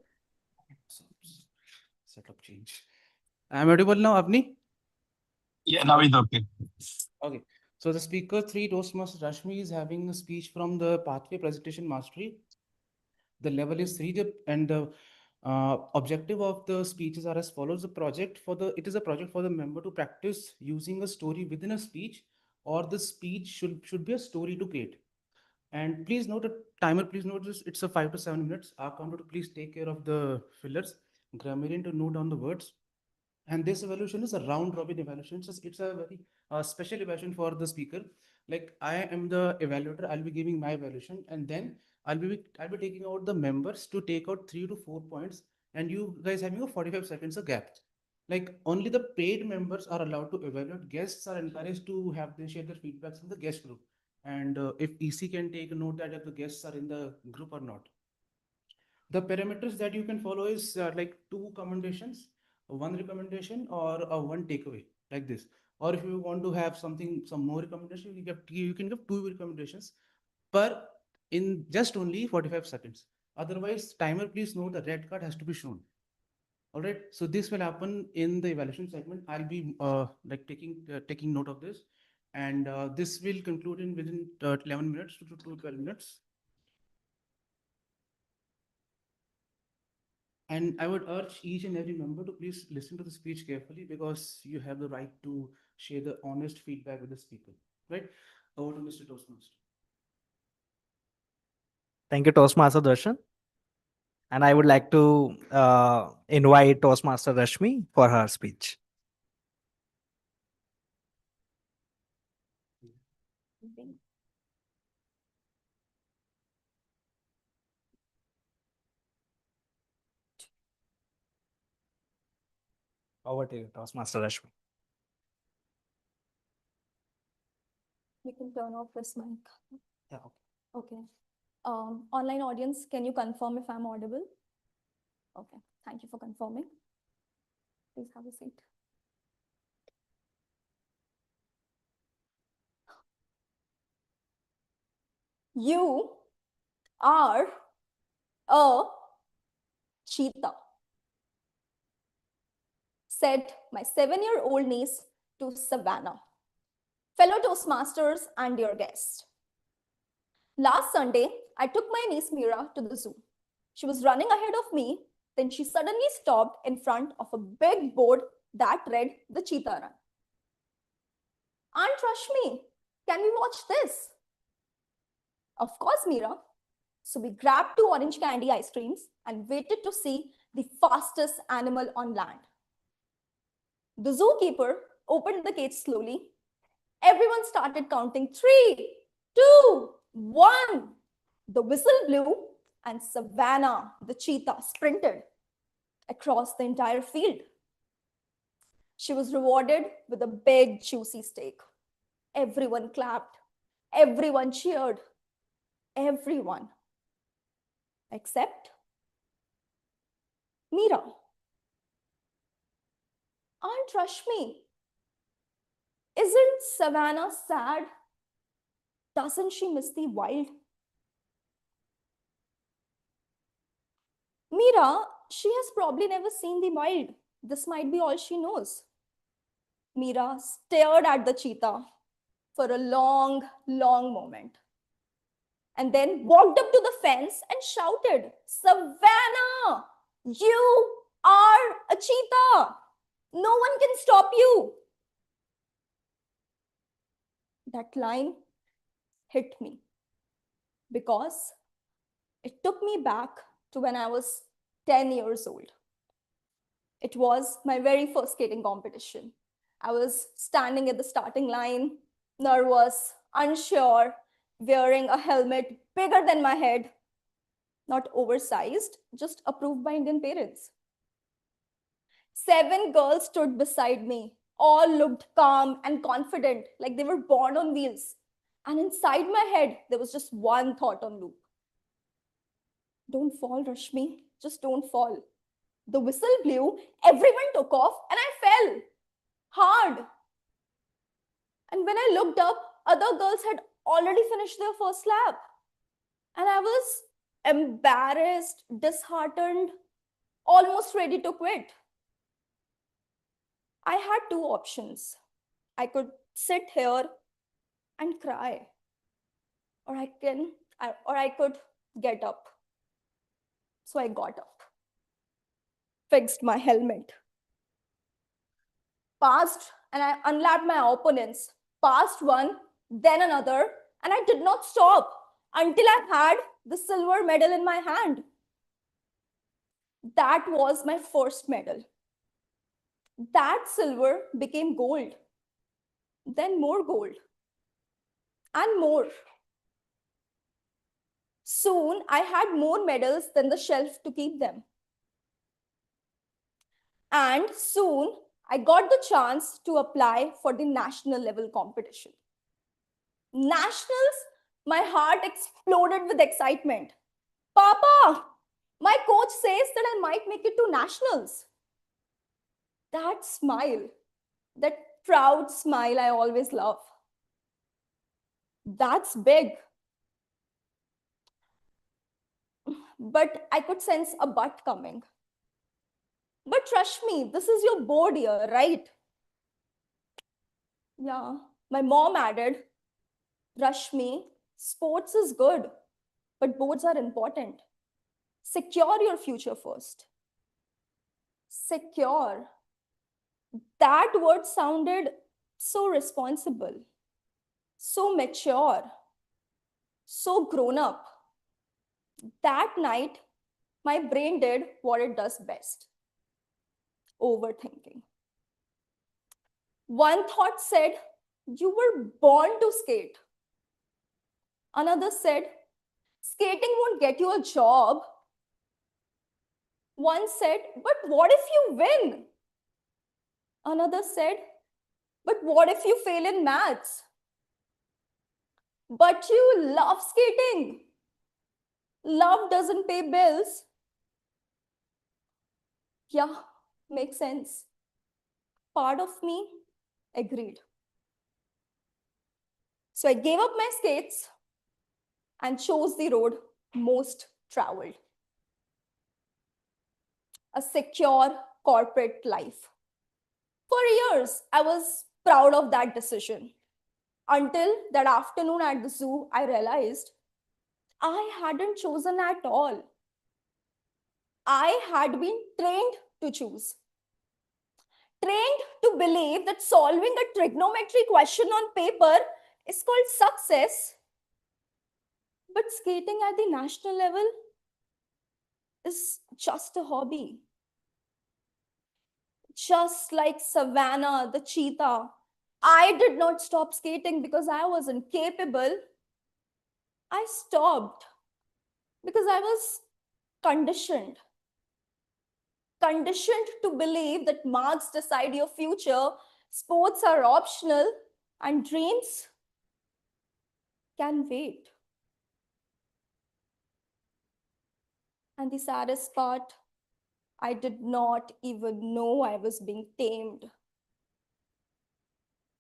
Setup change. I'm audible now, Avni? Yeah, now it's okay. Okay. So the speaker 3, Toastmaster Rashmi, is having a speech from the Pathway Presentation Mastery. The level is 3, and the objective of the speeches are as follows. It is a project for the member to practice using a story within a speech, or the speech should be a story to create. And please note a timer, please note this, it's a 5 to 7 minutes. Our counter to please take care of the fillers, grammarian to note down the words. And this evaluation is a round robin evaluation. It's a very special evaluation for the speaker. Like, I am the evaluator, I'll be giving my evaluation, and then I'll be taking out the members to take out 3 to 4 points, and you guys having a 45 seconds a gap. Like, only the paid members are allowed to evaluate. Guests are encouraged to share their feedbacks in the guest group. And if EC can take a note that if the guests are in the group or not. The parameters that you can follow is like 2 commendations, 1 recommendation, or one takeaway, like this. Or if you want to have some more recommendation, you can give 2 recommendations per in just only 45 seconds. Otherwise, timer, please note the red card has to be shown. All right. So this will happen in the evaluation segment. I'll be like taking note of this, and this will conclude in within 11 minutes to 12 minutes. And I would urge each and every member to please listen to the speech carefully, because you have the right to share the honest feedback with the speaker. Right? Over to Mr. Toastmaster. Thank you, Toastmaster Darshan. And I would like to invite Toastmaster Rashmi for her speech. Over to you, Toastmaster Rashmi. We can turn off this mic. Yeah, okay. Online audience, can you confirm if I'm audible? Okay, thank you for confirming. Please have a seat. You are a cheetah, said my 7-year-old niece to Savannah. Fellow Toastmasters and dear guests. Last Sunday, I took my niece Mira to the zoo. She was running ahead of me. Then she suddenly stopped in front of a big board that read the Cheetah Run. Aunt Rashmi, can we watch this? Of course, Mira. So we grabbed 2 orange candy ice creams and waited to see the fastest animal on land. The zookeeper opened the cage slowly. Everyone started counting 3, 2, 1. The whistle blew and Savannah, the cheetah, sprinted across the entire field. She was rewarded with a big, juicy steak. Everyone clapped. Everyone cheered. Everyone. Except Meera. Aunt Rashmi, isn't Savannah sad? Doesn't she miss the wild? Meera, she has probably never seen the wild. This might be all she knows. Meera stared at the cheetah for a long, long moment and then walked up to the fence and shouted, Savannah, you are a cheetah. No one can stop you. That line hit me because it took me back to when I was 10 years old. It was my very first skating competition. I was standing at the starting line, nervous, unsure, wearing a helmet bigger than my head, not oversized, just approved by Indian parents. 7 girls stood beside me. All looked calm and confident, like they were born on wheels. And inside my head, there was just one thought on loop. Don't fall, Rashmi. Just don't fall. The whistle blew, everyone took off, and I fell hard. And when I looked up, other girls had already finished their first lap. And I was embarrassed, disheartened, almost ready to quit. I had 2 options. I could sit here and cry, or I could get up. So I got up, fixed my helmet, passed, and I unlapped my opponents, passed one, then another, and I did not stop until I had the silver medal in my hand. That was my first medal. That silver became gold, then more gold, and more. Soon, I had more medals than the shelf to keep them. And soon, I got the chance to apply for the national level competition. Nationals, my heart exploded with excitement. Papa, my coach says that I might make it to nationals. That smile, that proud smile I always love. That's big. But I could sense a but coming. But Rashmi, this is your board year, right? Yeah. My mom added, Rashmi, sports is good, but boards are important. Secure your future first. Secure. That word sounded so responsible, so mature, so grown up. That night, my brain did what it does best: overthinking. One thought said, you were born to skate. Another said, skating won't get you a job. One said, but what if you win? Another said, but what if you fail in maths? But you love skating. Love doesn't pay bills. Yeah, makes sense. Part of me agreed. So I gave up my skates and chose the road most traveled: a secure corporate life. For years, I was proud of that decision. Until that afternoon at the zoo, I realized I hadn't chosen at all. I had been trained to choose. Trained to believe that solving a trigonometry question on paper is called success. But skating at the national level is just a hobby. Just like Savannah, the cheetah, I did not stop skating because I was incapable. I stopped because I was conditioned. Conditioned to believe that marks decide your future, sports are optional, and dreams can wait. And the saddest part, I did not even know I was being tamed.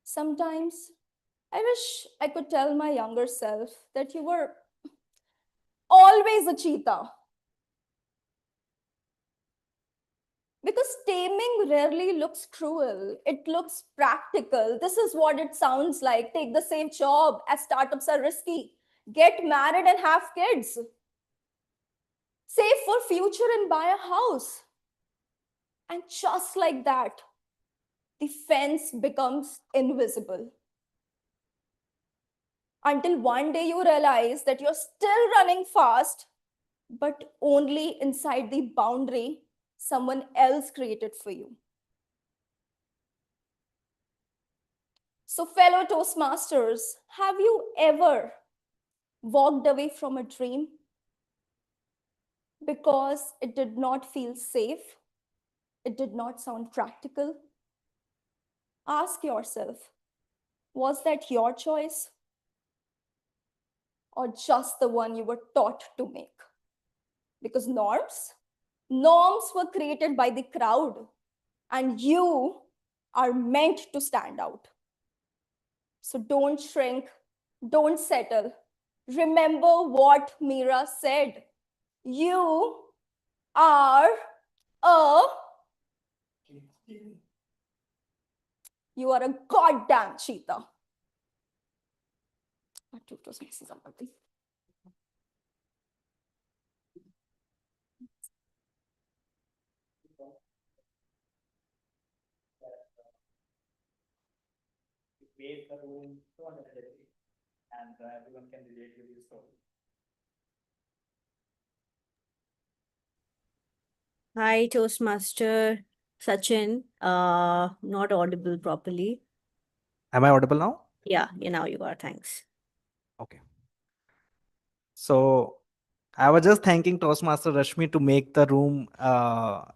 Sometimes I wish I could tell my younger self that you were always a cheetah. Because taming rarely looks cruel, it looks practical. This is what it sounds like. Take the safe job, as startups are risky. Get married and have kids. Save for future and buy a house. And just like that, the fence becomes invisible. Until one day you realize that you're still running fast, but only inside the boundary someone else created for you. So, fellow Toastmasters, have you ever walked away from a dream because it did not feel safe? It did not sound practical? Ask yourself, was that your choice or just the one you were taught to make? Because norms were created by the crowd, and you are meant to stand out. So don't shrink, don't settle. Remember what Mira said. You are a you are a goddamn cheetah. Made the room so energetic, and everyone can relate with this story. Hi, Toastmaster Sachin. Not audible properly. Am I audible now? Yeah, now you are. Thanks. Okay. So I was just thanking Toastmaster Rashmi to make the room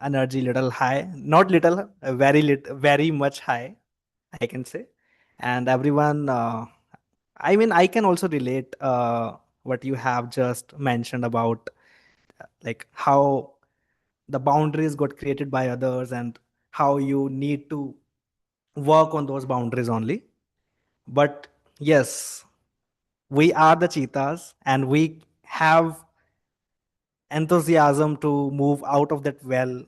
energy little high, not little, very much high, I can say. And everyone, I mean, I can also relate what you have just mentioned about like how the boundaries got created by others and how you need to work on those boundaries only. But yes, we are the cheetahs and we have enthusiasm to move out of that well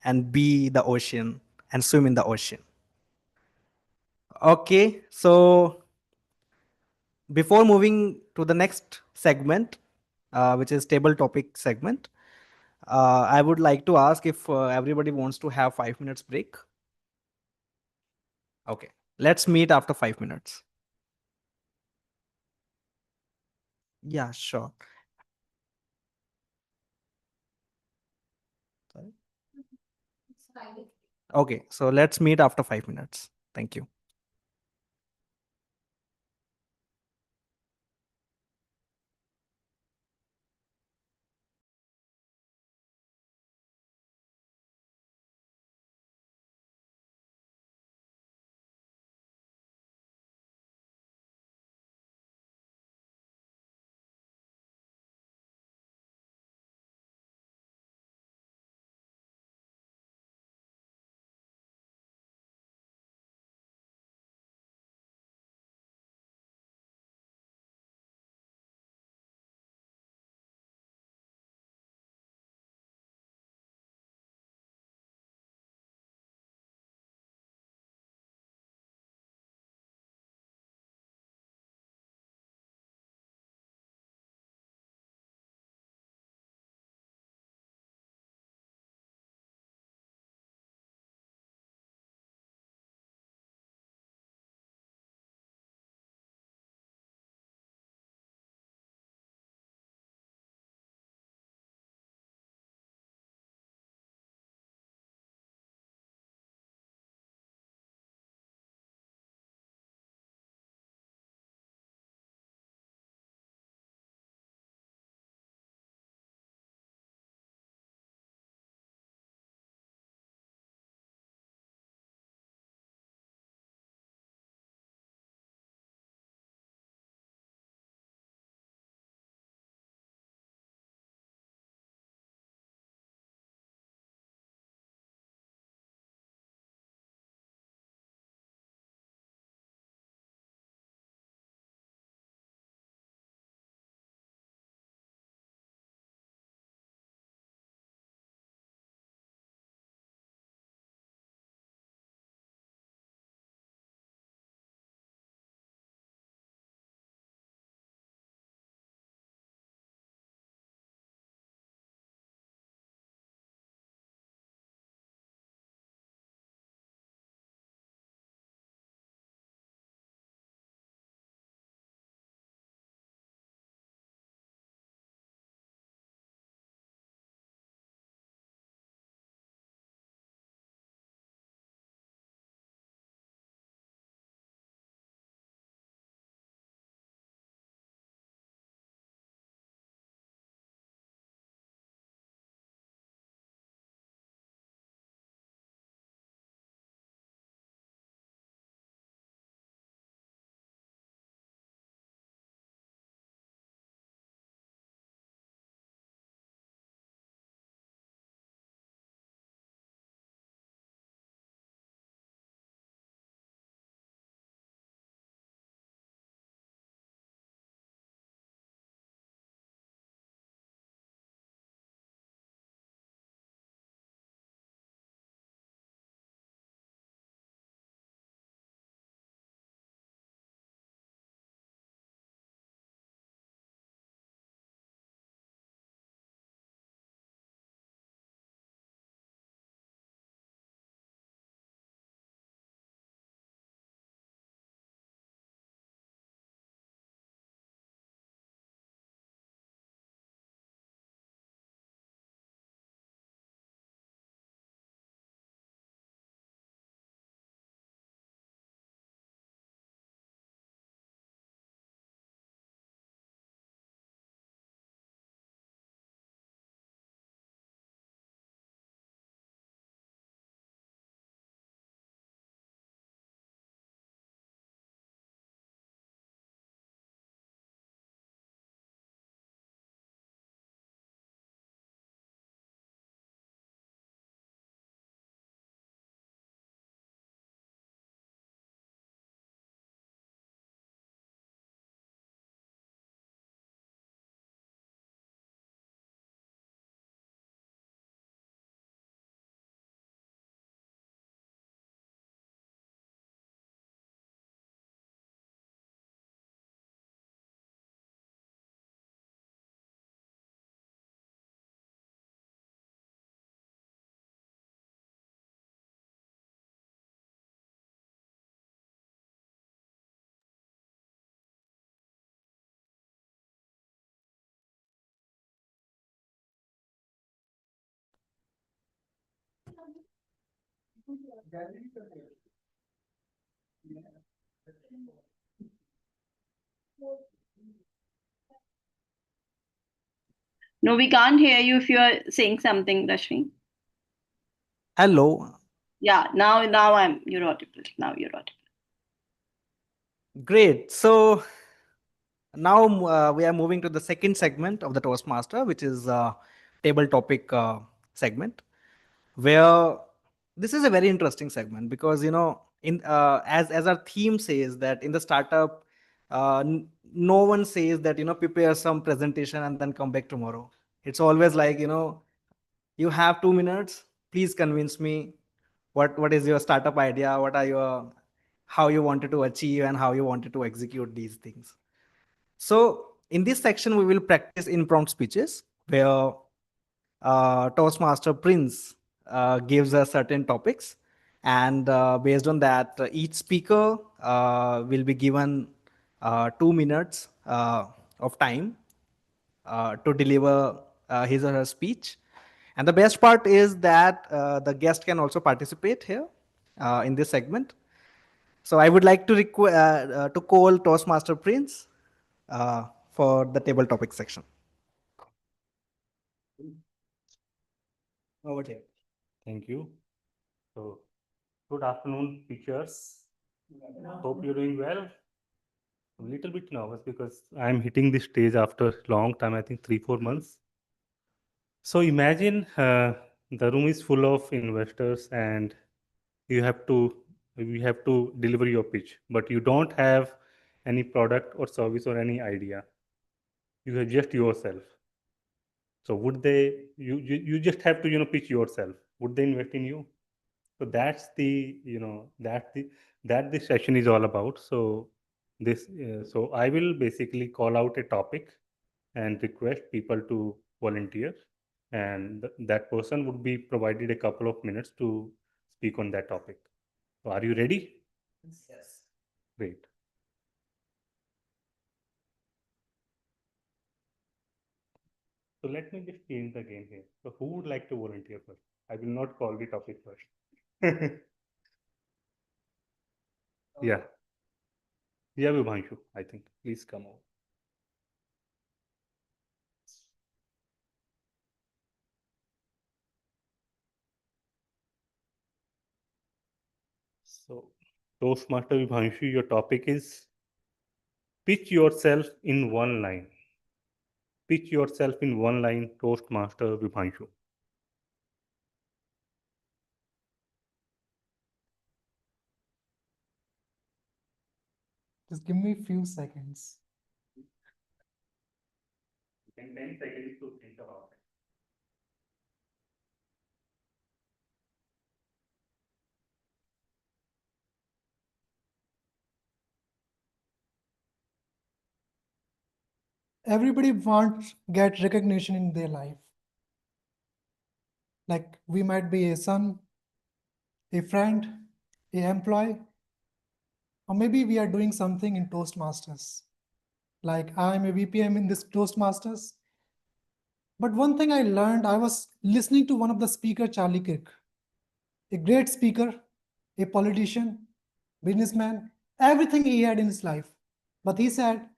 and be the ocean and swim in the ocean. Okay, so before moving to the next segment, which is table topic segment, I would like to ask if everybody wants to have 5 minutes break. Okay, let's meet after 5 minutes. Yeah, sure. Sorry. Okay, so let's meet after 5 minutes. Thank you. No, we can't hear you if you are saying something, Rashmi. Hello. Yeah, now you're audible. Now you're audible. Great. So now we are moving to the second segment of the Toastmaster, which is table topic segment, where this is a very interesting segment because in as our theme says that in the startup, no one says that prepare some presentation and then come back tomorrow. It's always like you have 2 minutes. Please convince me what is your startup idea, what are your how you wanted to achieve and how you wanted to execute these things. So in this section, we will practice impromptu speeches where Toastmaster Prince gives us certain topics. And based on that, each speaker will be given 2 minutes of time to deliver his or her speech. And the best part is that the guest can also participate here in this segment. So I would like to call Toastmaster Prince for the table topic section. Over to you. Thank you. So, good afternoon, teachers. Hope you're doing well. I'm a little bit nervous because I'm hitting this stage after a long time, I think 3-4 months. So imagine the room is full of investors and you have to deliver your pitch, but you don't have any product or service or any idea. You have just yourself. So would they you just have to pitch yourself. Would they invest in you? So that's that this session is all about. So so I will basically call out a topic and request people to volunteer, and that person would be provided a couple of minutes to speak on that topic. So are you ready? Yes. Great. So let me just change the game here. So who would like to volunteer first? I will not call the topic first. Yeah. Yeah, Vibhanshu, I think. Please come over. So, Toastmaster Vibhanshu, your topic is pitch yourself in one line. Pitch yourself in one line, Toastmaster Vibhanshu. Just give me a few seconds. 10 seconds to think about it. Everybody wants get recognition in their life. Like we might be a son, a friend, a employee, or maybe we are doing something in Toastmasters. Like I'm a VPM in this Toastmasters. But one thing I learned, I was listening to one of the speaker, Charlie Kirk, a great speaker, a politician, businessman, everything he had in his life. But he said,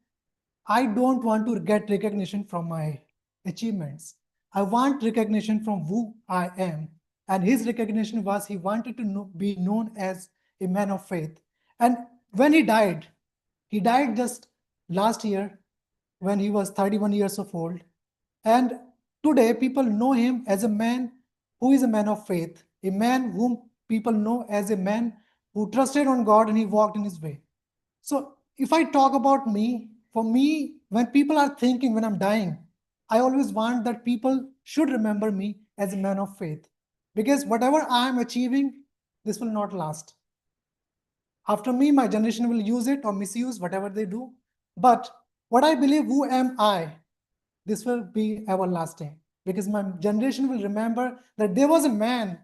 I don't want to get recognition from my achievements. I want recognition from who I am. And his recognition was he wanted to be known as a man of faith. And when he died just last year when he was 31 years of old. And today people know him as a man who is a man of faith, a man whom people know as a man who trusted on God and he walked in his way. So if I talk about me, for me, when people are thinking when I'm dying, I always want that people should remember me as a man of faith, because whatever I am achieving, this will not last. After me, my generation will use it or misuse whatever they do. But what I believe, who am I? This will be everlasting, because my generation will remember that there was a man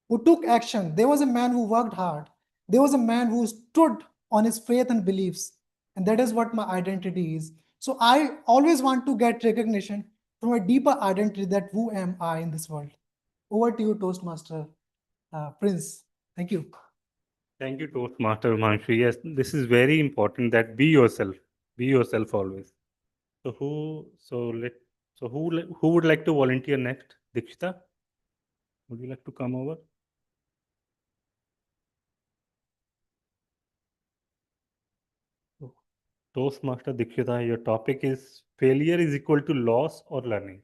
who took action. There was a man who worked hard. There was a man who stood on his faith and beliefs. And that is what my identity is. So I always want to get recognition from a deeper identity, that who am I in this world. Over to you, Toastmaster Prince. Thank you. Thank you, Toastmaster Manshi. Yes, this is very important that be yourself. Be yourself always. So who would like to volunteer next? Dikshita, would you like to come over? Toastmaster Dikshita, your topic is failure is equal to loss or learning.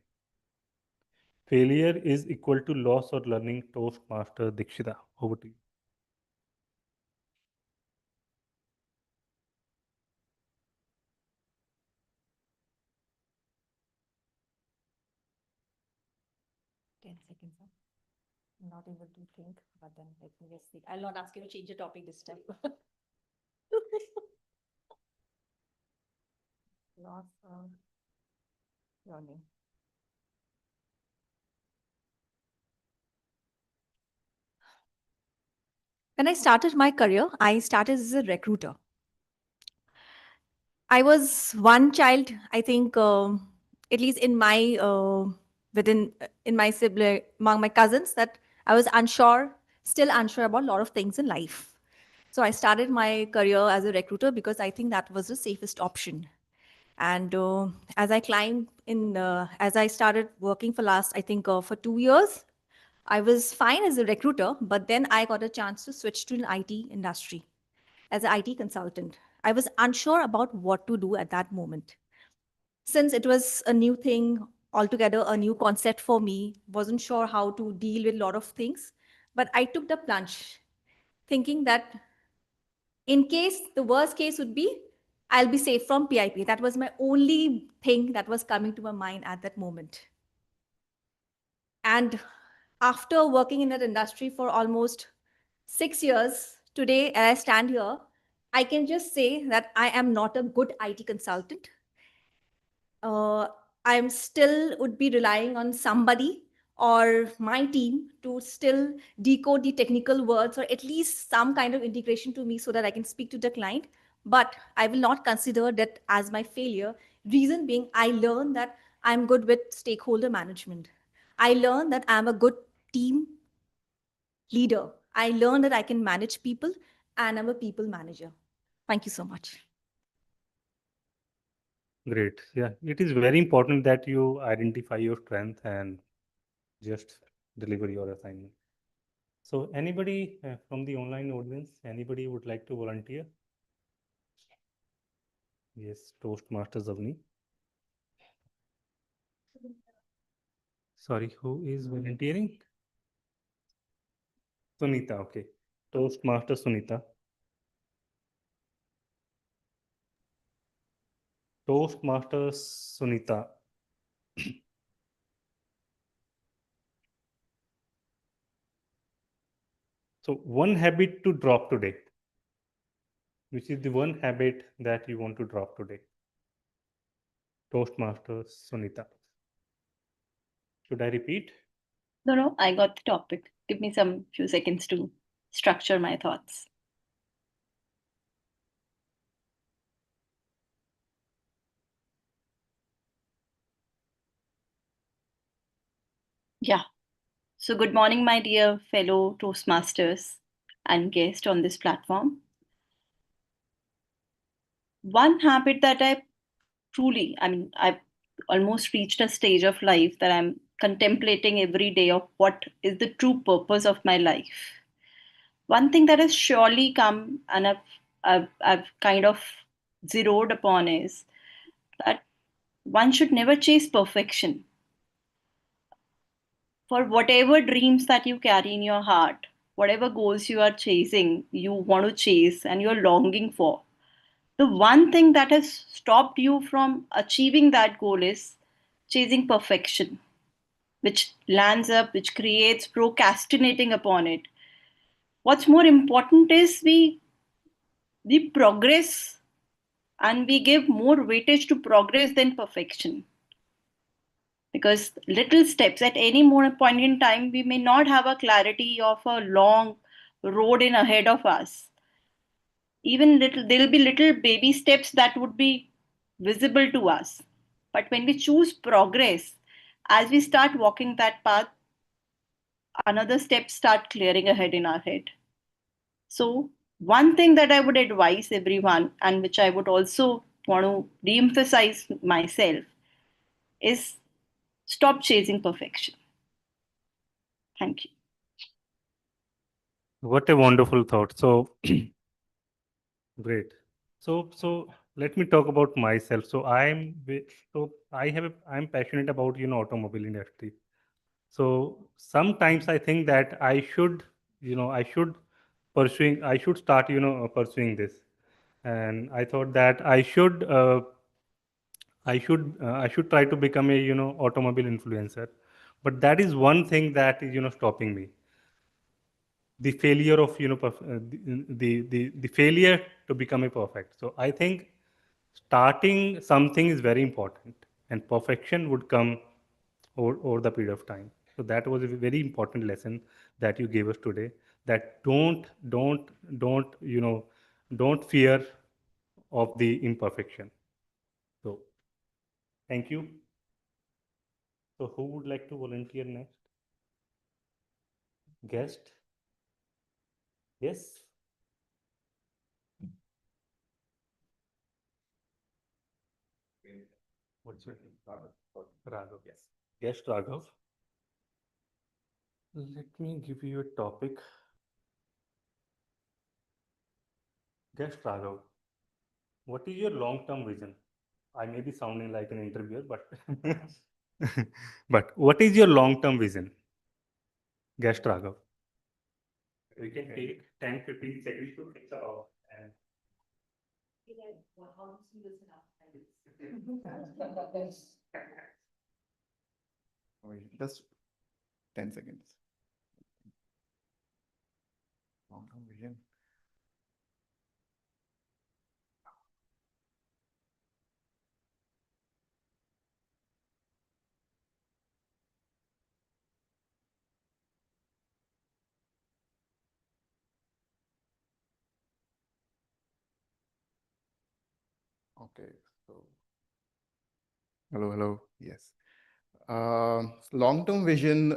Failure is equal to loss or learning. Toastmaster Dikshita, over to you. I'm not able to think, but then let me just see. I'll not ask you to change the topic this time. Loss of learning. When I started my career, I started as a recruiter. I was one child, I think, at least in my in my sibling among my cousins, that I was unsure, still unsure about a lot of things in life. So I started my career as a recruiter because I think that was the safest option. And as I climbed in, as I started working for last, I think for 2 years, I was fine as a recruiter, but then I got a chance to switch to an IT industry as an IT consultant. I was unsure about what to do at that moment. Since it was a new thing altogether, a new concept for me, wasn't sure how to deal with a lot of things, but I took the plunge, thinking that in case the worst case would be, I'll be safe from PIP. That was my only thing that was coming to my mind at that moment. And after working in that industry for almost 6 years, today, as I stand here, I can just say that I am not a good IT consultant. I'm still would be relying on somebody or my team to still decode the technical words or at least some kind of integration to me so that I can speak to the client. But I will not consider that as my failure. Reason being, I learned that I'm good with stakeholder management. I learned that I'm a good team leader. I learned that I can manage people and I'm a people manager. Thank you so much. Great. Yeah, it is very important that you identify your strength and just deliver your assignment. So anybody from the online audience, anybody would like to volunteer? Yes, Toastmasters Avni. Sorry, who is volunteering? Sunita, okay. Toastmaster Sunita. Toastmaster Sunita. So one habit to drop today. Which is the one habit that you want to drop today? Toastmaster Sunita. Should I repeat? No, I got the topic. Give me some few seconds to structure my thoughts. Yeah. So good morning, my dear fellow Toastmasters and guests on this platform. One habit that I've almost reached a stage of life that I'm contemplating every day of what is the true purpose of my life. One thing that has surely come and I've kind of zeroed upon is that one should never chase perfection. For whatever dreams that you carry in your heart, whatever goals you are chasing, you want to chase and you're longing for, the one thing that has stopped you from achieving that goal is chasing perfection, which lands up, which creates procrastinating upon it. What's more important is we progress and we give more weightage to progress than perfection. Because little steps at any more point in time, we may not have a clarity of a long road in ahead of us. Even little, there'll be little baby steps that would be visible to us. But when we choose progress, as we start walking that path, another steps start clearing ahead in our head. So, one thing that I would advise everyone, and which I would also want to re emphasize myself, is stop chasing perfection. Thank you. What a wonderful thought. So great. So let me talk about myself. So I'm passionate about automobile industry. So sometimes I think that I should start pursuing this, and I thought that I should try to become a automobile influencer, but that is one thing that is stopping me, the failure of the failure to become a perfect. So I think starting something is very important, and perfection would come over the period of time. So that was a very important lesson that you gave us today, that don't fear of the imperfection. So thank you. So who would like to volunteer next? Guest? Yes. What's your name? Raghav. Yes. Yes, Raghav. Let me give you a topic. Guest Raghav, what is your long-term vision? I may be sounding like an interviewer, but but what is your long-term vision? Guest Raghav. We can take 10, 15 seconds to think about and Just 10 seconds. Long-term vision. Okay, so hello. Yes. Long-term vision.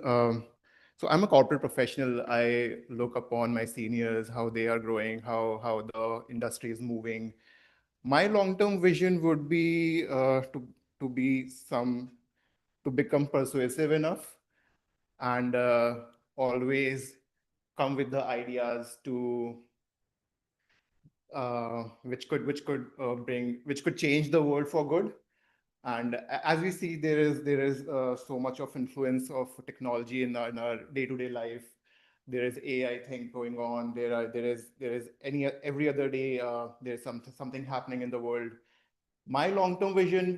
So I'm a corporate professional. I look upon my seniors, how they are growing, how the industry is moving. My long-term vision would be to be to become persuasive enough and always come with the ideas to which could change the world for good. And as we see, there is so much of influence of technology in our day-to-day life. There is AI thing going on. There is every other day there's something happening in the world. My long-term vision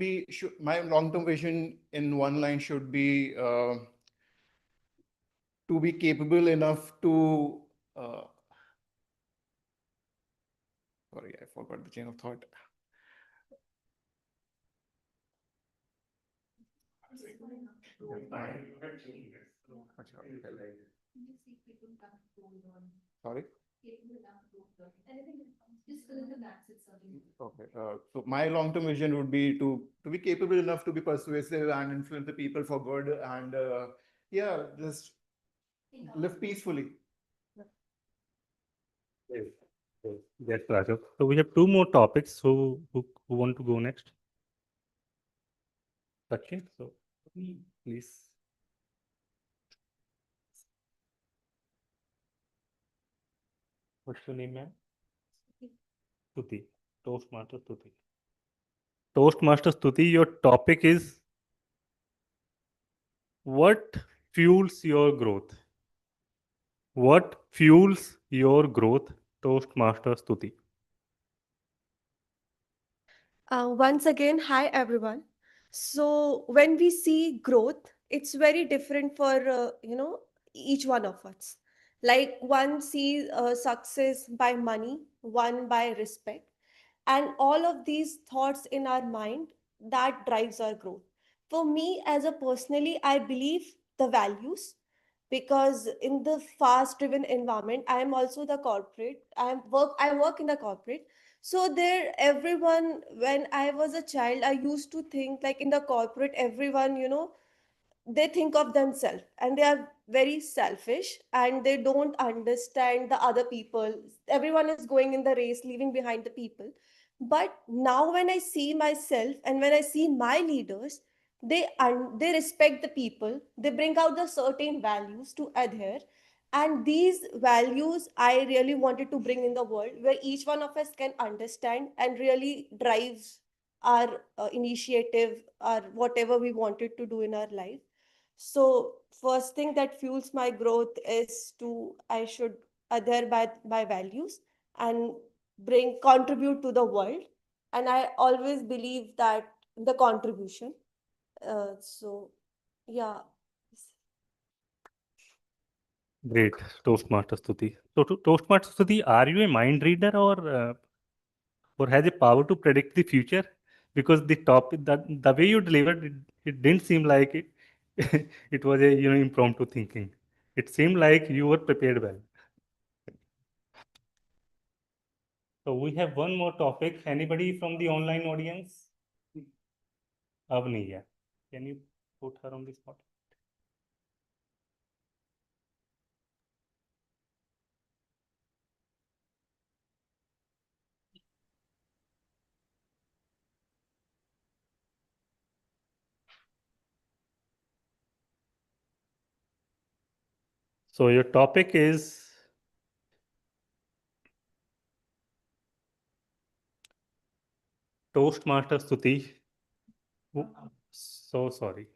in one line should be to be capable enough to sorry, I forgot the chain of thought. Sorry. Okay. So my long-term vision would be to be capable enough to be persuasive and influence the people for good, and yeah, just live peacefully. yes, yes, Raghav. So we have two more topics. Who want to go next? Sachin. So please. What's your name, ma'am? Stuti. Toastmaster Stuti. Toastmaster Stuti, your topic is what fuels your growth? What fuels your growth? Toastmaster Stuti. Once again, hi everyone. So when we see growth, it's very different for each one of us. Like one sees success by money, one by respect, and all of these thoughts in our mind that drives our growth. For me, as a personally, I believe the values, because in the fast driven environment, I am also the corporate. I work in the corporate. So there, everyone, when I was a child, I used to think like in the corporate, everyone, they think of themselves and they are very selfish and they don't understand the other people. Everyone is going in the race, leaving behind the people. But now when I see myself and when I see my leaders, they respect the people, they bring out the certain values to adhere, and these values I really wanted to bring in the world where each one of us can understand and really drives our initiative or whatever we wanted to do in our life. So first thing that fuels my growth is to I should adhere by values and bring contribute to the world. And I always believe that the contribution. So yeah. Great, Toastmaster Stuti. So, Toastmaster Stuti, are you a mind reader or has a power to predict the future? Because the topic, that the way you delivered it, it didn't seem like it. It was a impromptu thinking. It seemed like you were prepared well. So we have one more topic. Anybody from the online audience? Avni, yeah. Can you put her on the spot? So your topic is Toastmaster Stuti. So sorry.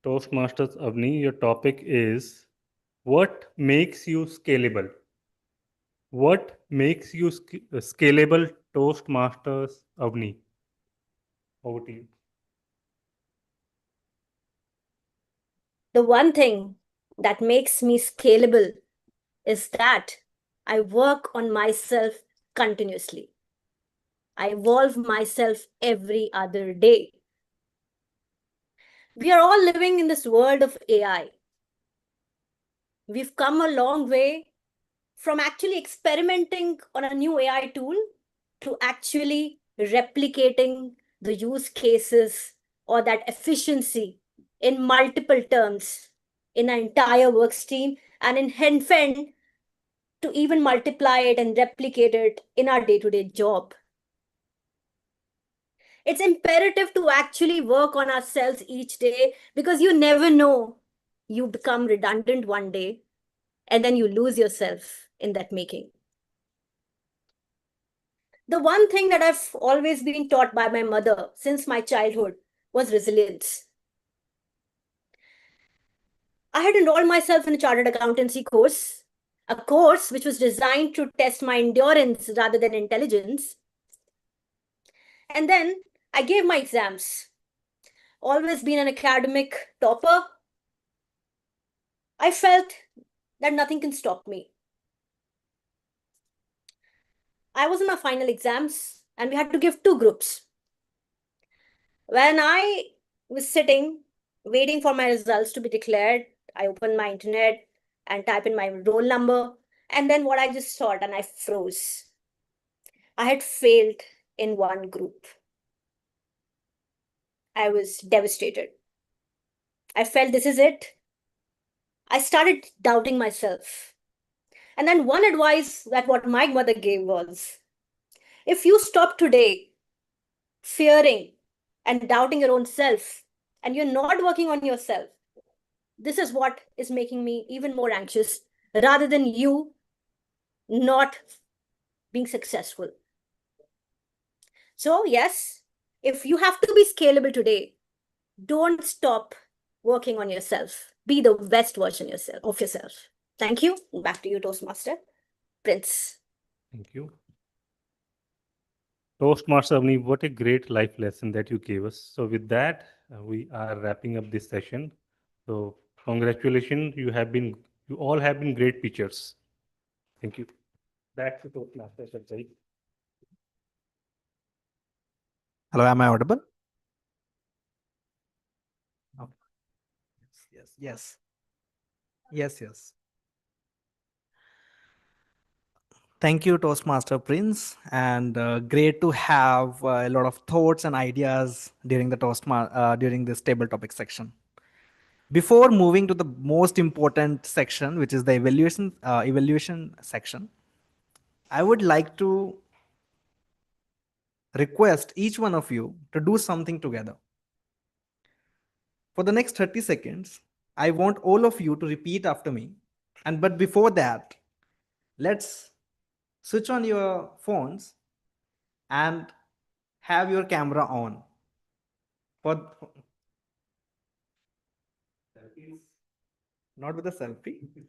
Toastmasters Avni, your topic is what makes you scalable? What makes you scalable, Toastmasters Avni? Over to you. The one thing that makes me scalable is that I work on myself continuously. I evolve myself every other day. We are all living in this world of AI. We've come a long way from actually experimenting on a new AI tool to actually replicating the use cases or that efficiency in multiple terms in an entire work stream and in Henfen to even multiply it and replicate it in our day-to-day job. It's imperative to actually work on ourselves each day because you never know. You become redundant one day and then you lose yourself in that making. The one thing that I've always been taught by my mother since my childhood was resilience. I had enrolled myself in a chartered accountancy course, a course which was designed to test my endurance rather than intelligence. And then I gave my exams. Always been an academic topper. I felt that nothing can stop me. I was in my final exams and we had to give two groups. When I was sitting, waiting for my results to be declared, I opened my internet and type in my roll number. And then what I just thought, and I froze. I had failed in one group. I was devastated. I felt this is it. I started doubting myself. And then one advice that what my mother gave was, if you stop today fearing and doubting your own self, and you're not working on yourself, this is what is making me even more anxious rather than you not being successful. So, yes, if you have to be scalable today, don't stop working on yourself. Be the best version of yourself. Thank you. Back to you, Toastmaster. Prince. Thank you. Toastmaster Avni, what a great life lesson that you gave us. So with that, we are wrapping up this session. So congratulations, you all have been great teachers. Thank you. Back to Toastmaster Sajjai. Hello, am I audible? Okay. Yes. Yes. Thank you, Toastmaster Prince, and great to have a lot of thoughts and ideas during the during this table topic section. Before moving to the most important section, which is the evaluation section, I would like to request each one of you to do something together. For the next 30 seconds, I want all of you to repeat after me. But before that, let's switch on your phones and have your camera on. For selfies, not with a selfie.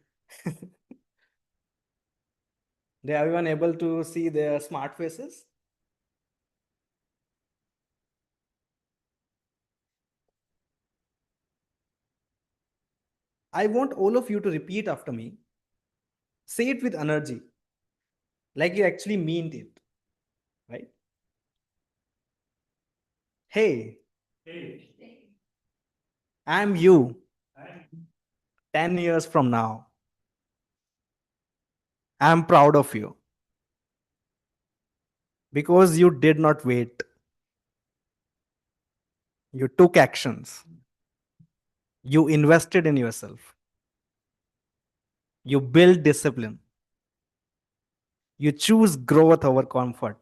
They are everyone able to see their smart faces? I want all of you to repeat after me. Say it with energy, like you actually mean it, right? Hey, I'm you 10 years from now. I'm proud of you because you did not wait. You took actions. You invested in yourself. You build discipline. You choose growth over comfort.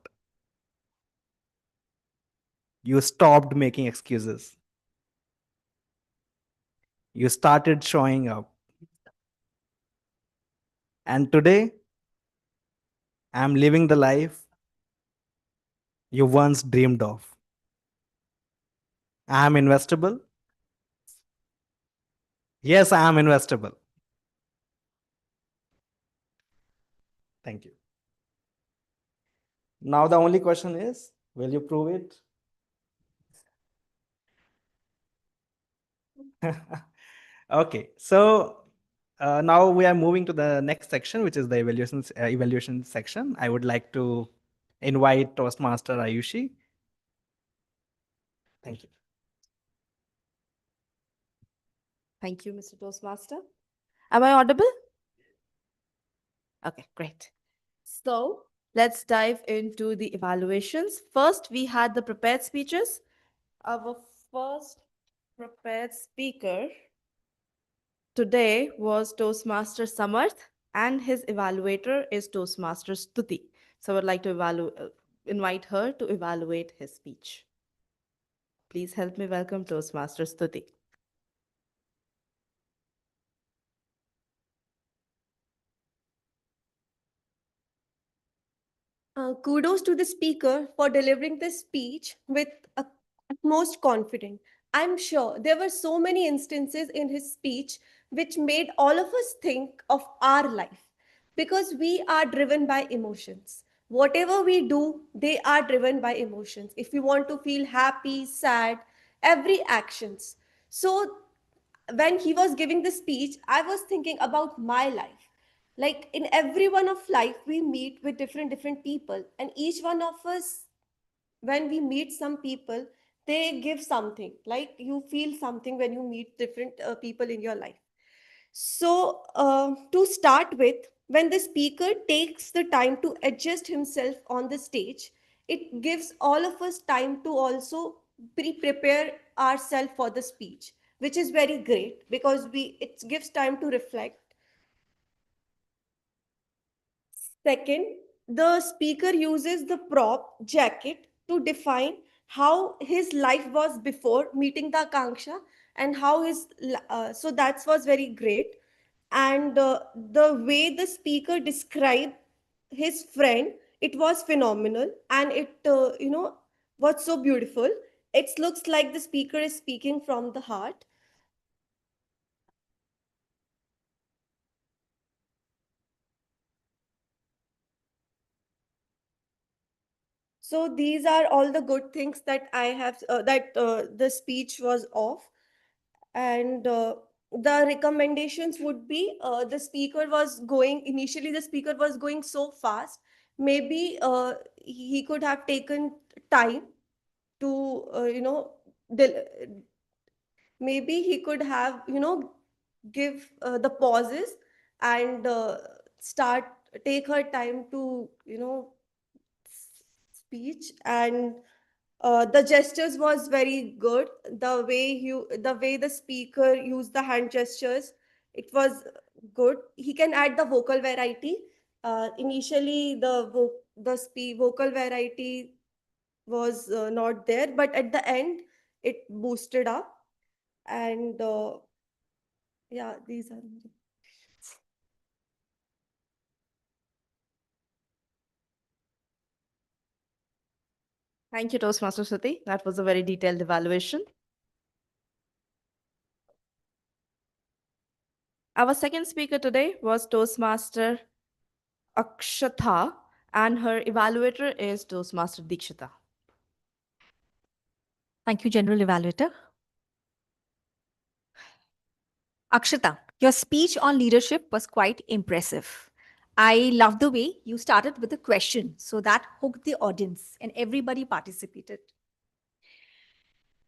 You stopped making excuses. You started showing up. And today, I'm living the life you once dreamed of. I'm investable. Yes, I am investable. Thank you. Now, the only question is, will you prove it? Okay, so now we are moving to the next section, which is the evaluation section. I would like to invite Toastmaster Ayushi. Thank you. Thank you, Mr. Toastmaster. Am I audible? Okay, great. So let's dive into the evaluations. First, we had the prepared speeches. Our first prepared speaker today was Toastmaster Samarth, and his evaluator is Toastmaster Stuti. So I would like to invite her to evaluate his speech. Please help me welcome Toastmaster Stuti. Kudos to the speaker for delivering this speech with utmost confidence. I'm sure there were so many instances in his speech which made all of us think of our life because we are driven by emotions. Whatever we do, they are driven by emotions. If we want to feel happy, sad, every actions. So when he was giving the speech, I was thinking about my life. Like in every one of life, we meet with different people, and each one of us, when we meet some people, they give something. Like you feel something when you meet different people in your life. So, to start with, when the speaker takes the time to adjust himself on the stage, it gives all of us time to also prepare ourselves for the speech, which is very great because it gives time to reflect. Second, the speaker uses the prop jacket to define how his life was before meeting the Akanksha and how so that was very great. And the way the speaker described his friend, it was phenomenal, and it was so beautiful. It looks like the speaker is speaking from the heart. So these are all the good things that I have that the speech was of. And the recommendations would be, the speaker was going so fast. Maybe he could have taken time to del- maybe he could have give the pauses and start take her time to speech. And The gestures was very good. The way the speaker used the hand gestures, it was good. He can add the vocal variety. Initially, vocal variety was not there, but at the end, it boosted up. And yeah, these are. Thank you, Toastmaster Shruti. That was a very detailed evaluation. Our second speaker today was Toastmaster Akshata, and her evaluator is Toastmaster Dikshita. Thank you, General Evaluator. Akshata, your speech on leadership was quite impressive. I love the way you started with a question, so that hooked the audience and everybody participated.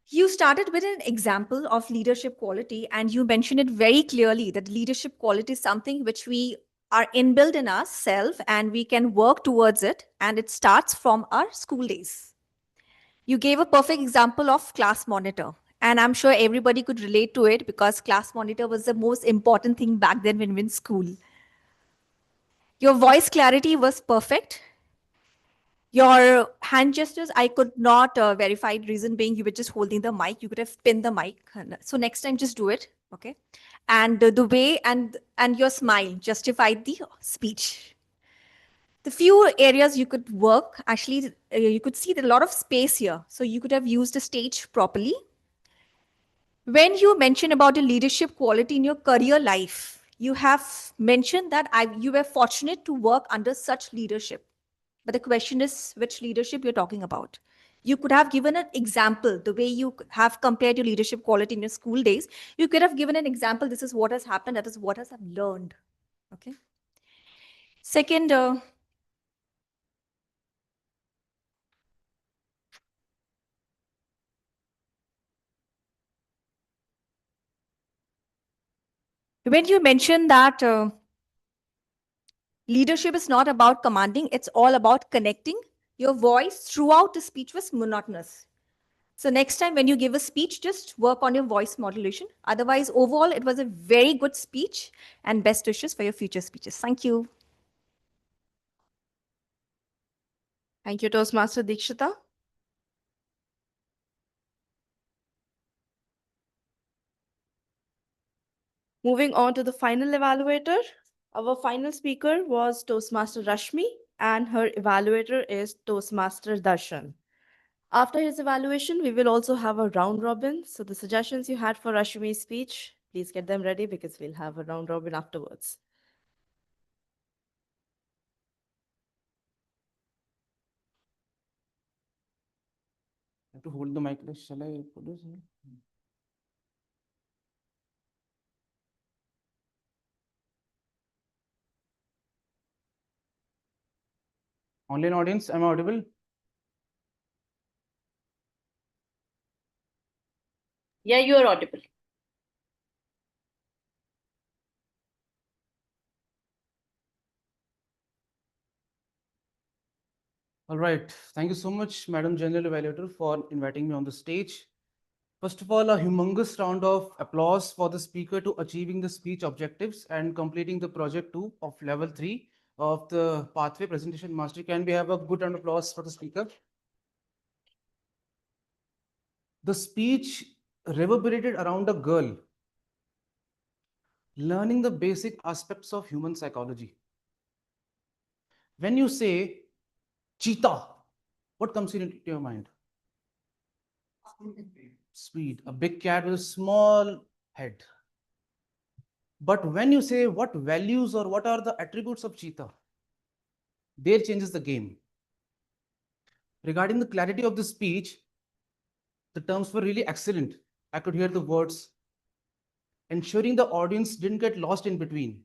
You started with an example of leadership quality, and you mentioned it very clearly that leadership quality is something which we are inbuilt in ourselves and we can work towards it, and it starts from our school days. You gave a perfect example of class monitor, and I'm sure everybody could relate to it because class monitor was the most important thing back then when we were in school. Your voice clarity was perfect. Your hand gestures, I could not verify. Reason being, you were just holding the mic. You could have pinned the mic. So next time, just do it, okay? And the way and your smile justified the speech. The few areas you could work, actually, you could see that a lot of space here. So you could have used the stage properly. When you mention about the leadership quality in your career life, you have mentioned that you were fortunate to work under such leadership. But the question is which leadership you're talking about. You could have given an example, the way you have compared your leadership quality in your school days. You could have given an example, this is what has happened, that is what has I've learned. Okay. Second, when you mentioned that leadership is not about commanding, it's all about connecting, your voice throughout the speech was monotonous. So next time when you give a speech, just work on your voice modulation. Otherwise, overall, it was a very good speech, and best wishes for your future speeches. Thank you. Thank you, Toastmaster Dikshita. Moving on to the final evaluator. Our final speaker was Toastmaster Rashmi, and her evaluator is Toastmaster Darshan. After his evaluation, we will also have a round robin. So the suggestions you had for Rashmi's speech, please get them ready because we'll have a round robin afterwards. I have to hold the mic. Shall I put this? Online audience, am I audible? Yeah, you are audible. All right. Thank you so much, Madam General Evaluator, for inviting me on the stage. First of all, a humongous round of applause for the speaker to achieving the speech objectives and completing the project 2 of level 3 of the pathway presentation mastery. Can we have a good round of applause for the speaker? The speech reverberated around a girl learning the basic aspects of human psychology. When you say cheetah, what comes into your mind? Speed, a big cat with a small head. But when you say what values or what are the attributes of cheetah, there changes the game. Regarding the clarity of the speech, the terms were really excellent. I could hear the words, ensuring the audience didn't get lost in between.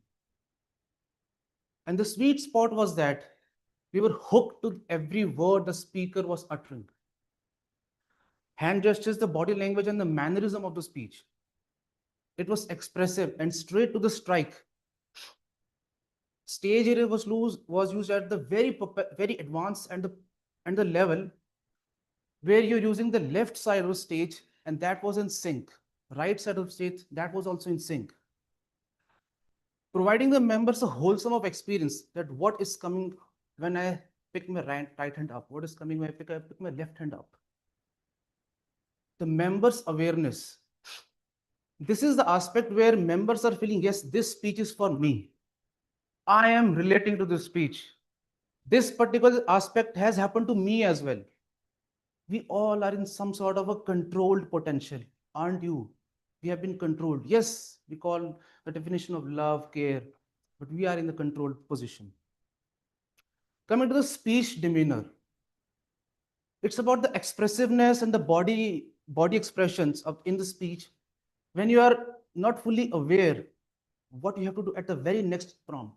And the sweet spot was that we were hooked to every word the speaker was uttering. Hand gestures, the body language, and the mannerism of the speech. It was expressive and straight to the strike. Stage area was used at the very advanced and the level where you're using the left side of the stage, and that was in sync. Right side of the stage, that was also in sync. Providing the members a wholesome of experience that what is coming when I pick my right hand up, what is coming when I pick my left hand up. The members' awareness. This is the aspect where members are feeling, yes, this speech is for me. I am relating to this speech. This particular aspect has happened to me as well. We all are in some sort of a controlled potential, aren't you? We have been controlled. Yes, we call the definition of love, care, but we are in the controlled position. Coming to the speech demeanor, it's about the expressiveness and the body expressions of in the speech when you are not fully aware what you have to do at the very next prompt.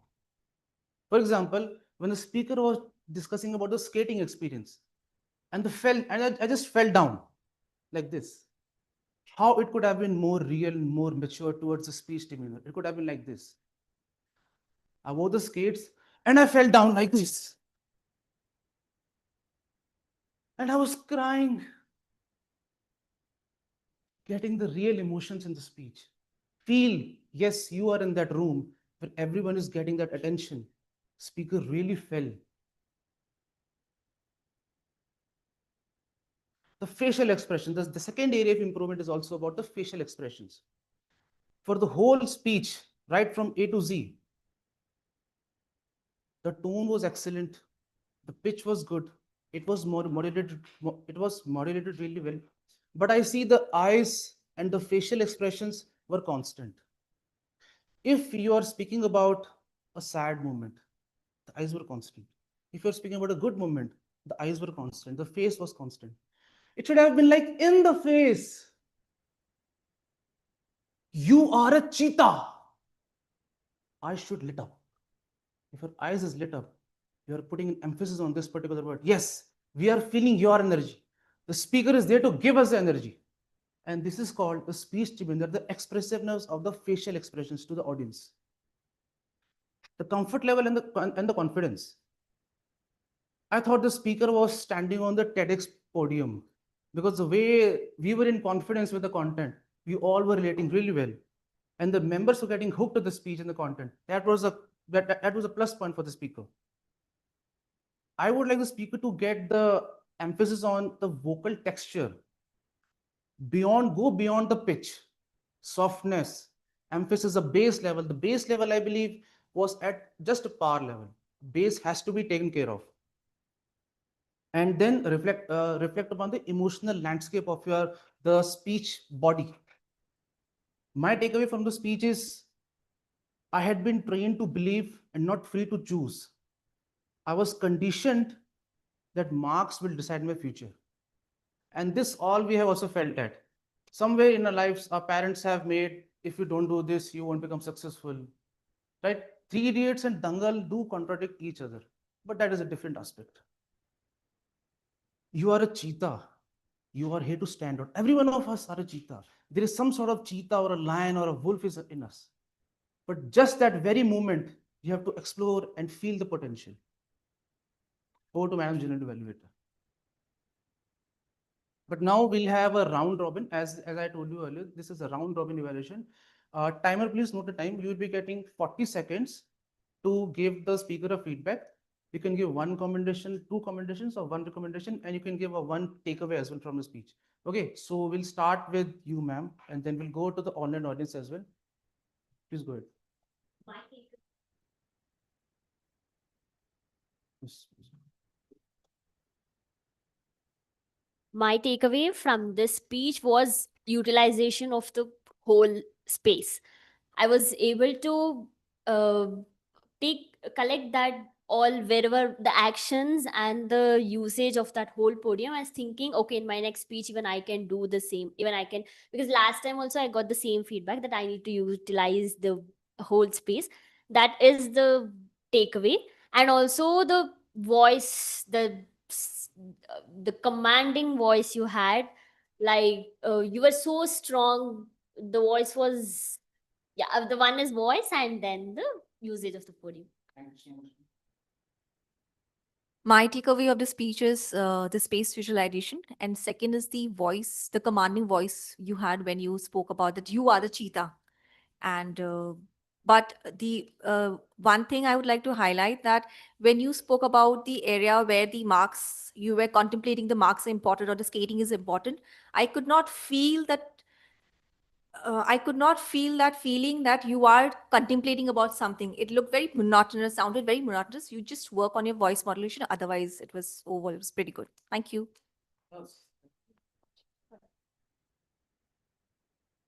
For example, when the speaker was discussing about the skating experience, and I just fell down like this. How it could have been more real, more mature towards the speech demeanor. It could have been like this. I wore the skates and I fell down like this. And I was crying, getting the real emotions in the speech. Feel, yes, you are in that room where everyone is getting that attention. Speaker really fell. The facial expression, the second area of improvement is also about the facial expressions. For the whole speech, right from A to Z, the tone was excellent, the pitch was good, it was modulated really well. But I see the eyes and the facial expressions were constant. If you are speaking about a sad moment, the eyes were constant. If you're speaking about a good moment, the eyes were constant, the face was constant. It should have been like in the face. You are a cheetah. Eyes should lit up. If your eyes is lit up, you are putting an emphasis on this particular word. Yes, we are feeling your energy. The speaker is there to give us the energy. And this is called the speech demeanor, the expressiveness of the facial expressions to the audience. The comfort level and the confidence. I thought the speaker was standing on the TEDx podium because the way we were in confidence with the content, we all were relating really well. And the members were getting hooked to the speech and the content. That was a plus point for the speaker. I would like the speaker to get the emphasis on the vocal texture, go beyond the pitch, softness, emphasis the bass level. The bass level, I believe, was at just a par level. Bass has to be taken care of. And then reflect upon the emotional landscape of the speech body. My takeaway from the speech is I had been trained to believe and not free to choose. I was conditioned that marks will decide my future. And this all we have also felt at. Somewhere in our lives, our parents have made, if you don't do this, you won't become successful. Right? Three Idiots and Dangal do contradict each other, but that is a different aspect. You are a cheetah. You are here to stand out. Every one of us are a cheetah. There is some sort of cheetah or a lion or a wolf is in us. But just that very moment, you have to explore and feel the potential. Over to Madam General Evaluator. But now we'll have a round robin. As I told you earlier, this is a round robin evaluation. Timer, please note the time. You will be getting 40 seconds to give the speaker a feedback. You can give one commendation, two commendations, or one recommendation, and you can give a one takeaway as well from the speech. Okay, so we'll start with you, ma'am, and then we'll go to the online audience as well. Please go ahead. Yes, please. My takeaway from this speech was utilization of the whole space. I was able to collect that all wherever the actions and the usage of that whole podium. I was thinking, okay, in my next speech, even I can do the same. Even I can, because last time also I got the same feedback that I need to utilize the whole space. That is the takeaway. And also the voice, the commanding voice you had, like you were so strong. The voice was, yeah, the one is voice and then the usage of the podium. Thank you so much. My takeaway of the speech is the space visualization, and second is the voice, the commanding voice you had when you spoke about that you are the cheetah. And but the one thing I would like to highlight that when you spoke about the area where the marks you were contemplating the marks are important or the skating is important, I could not feel that. I could not feel that feeling that you are contemplating about something. It looked very monotonous, sounded very monotonous. You just work on your voice modulation. Otherwise, it was over. It was pretty good. Thank you.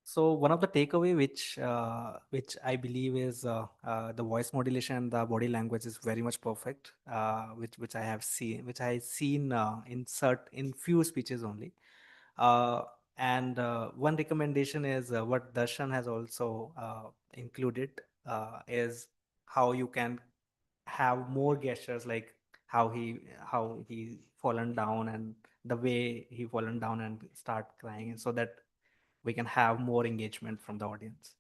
So one of the takeaway which I believe is the voice modulation and the body language is very much perfect, which I have seen, in few speeches only. Uh, and one recommendation is what Darshan has also included is how you can have more gestures, like how he fallen down and the way he fallen down and start crying, so that we can have more engagement from the audience.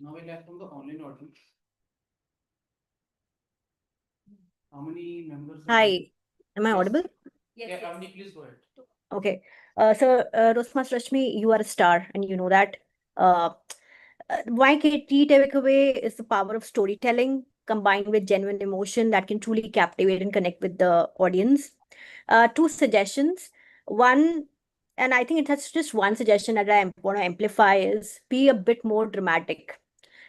Now we'll have from the online audience. How many members? Hi, am I audible? Yeah, Avni, please go ahead. Okay. Toastmaster Rashmi, you are a star, and you know that. Uh, my key takeaway is the power of storytelling combined with genuine emotion that can truly captivate and connect with the audience. Two suggestions. One, and I think it has just one suggestion that I want to amplify is be a bit more dramatic.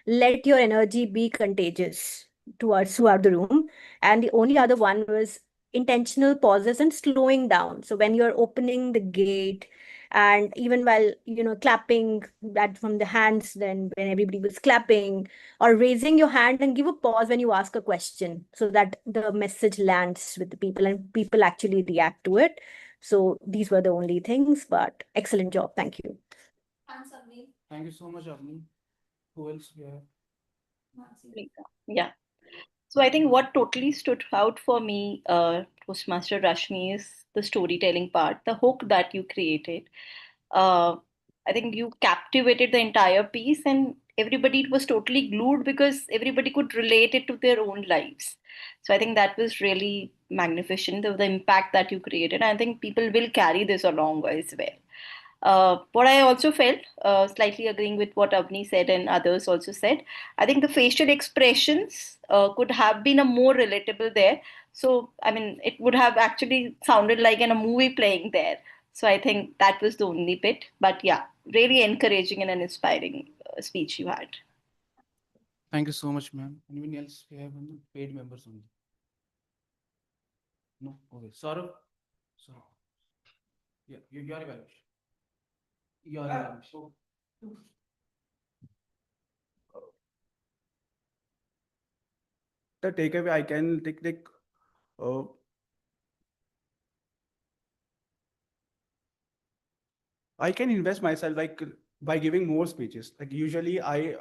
Let your energy be contagious towards throughout the room. And the only other one was intentional pauses and slowing down. So when you're opening the gate, and even while clapping that from the hands, then when everybody was clapping, or raising your hand and give a pause when you ask a question, so that the message lands with the people and people actually react to it. So these were the only things, but excellent job. Thank you. Thanks, Avni. Thank you so much, Avni. Who else we have? Yeah. So I think what totally stood out for me, Toastmaster Rashmi, is the storytelling part, the hook that you created. Uh, I think you captivated the entire piece, and everybody was totally glued because everybody could relate it to their own lives. So I think that was really magnificent, the impact that you created. I think people will carry this along as well. What I also felt, slightly agreeing with what Avni said and others also said, I think the facial expressions could have been a more relatable there. So, I mean, it would have actually sounded like in a movie playing there. So I think that was the only bit. But yeah, really encouraging and an inspiring speech you had. Thank you so much, ma'am. Anyone else we have on the paid members only? No? Okay. Saurabh? Saurabh. Yeah, you are evaluation. Your evaluation. The takeaway I can take uh, I can invest myself like by giving more speeches. Like usually I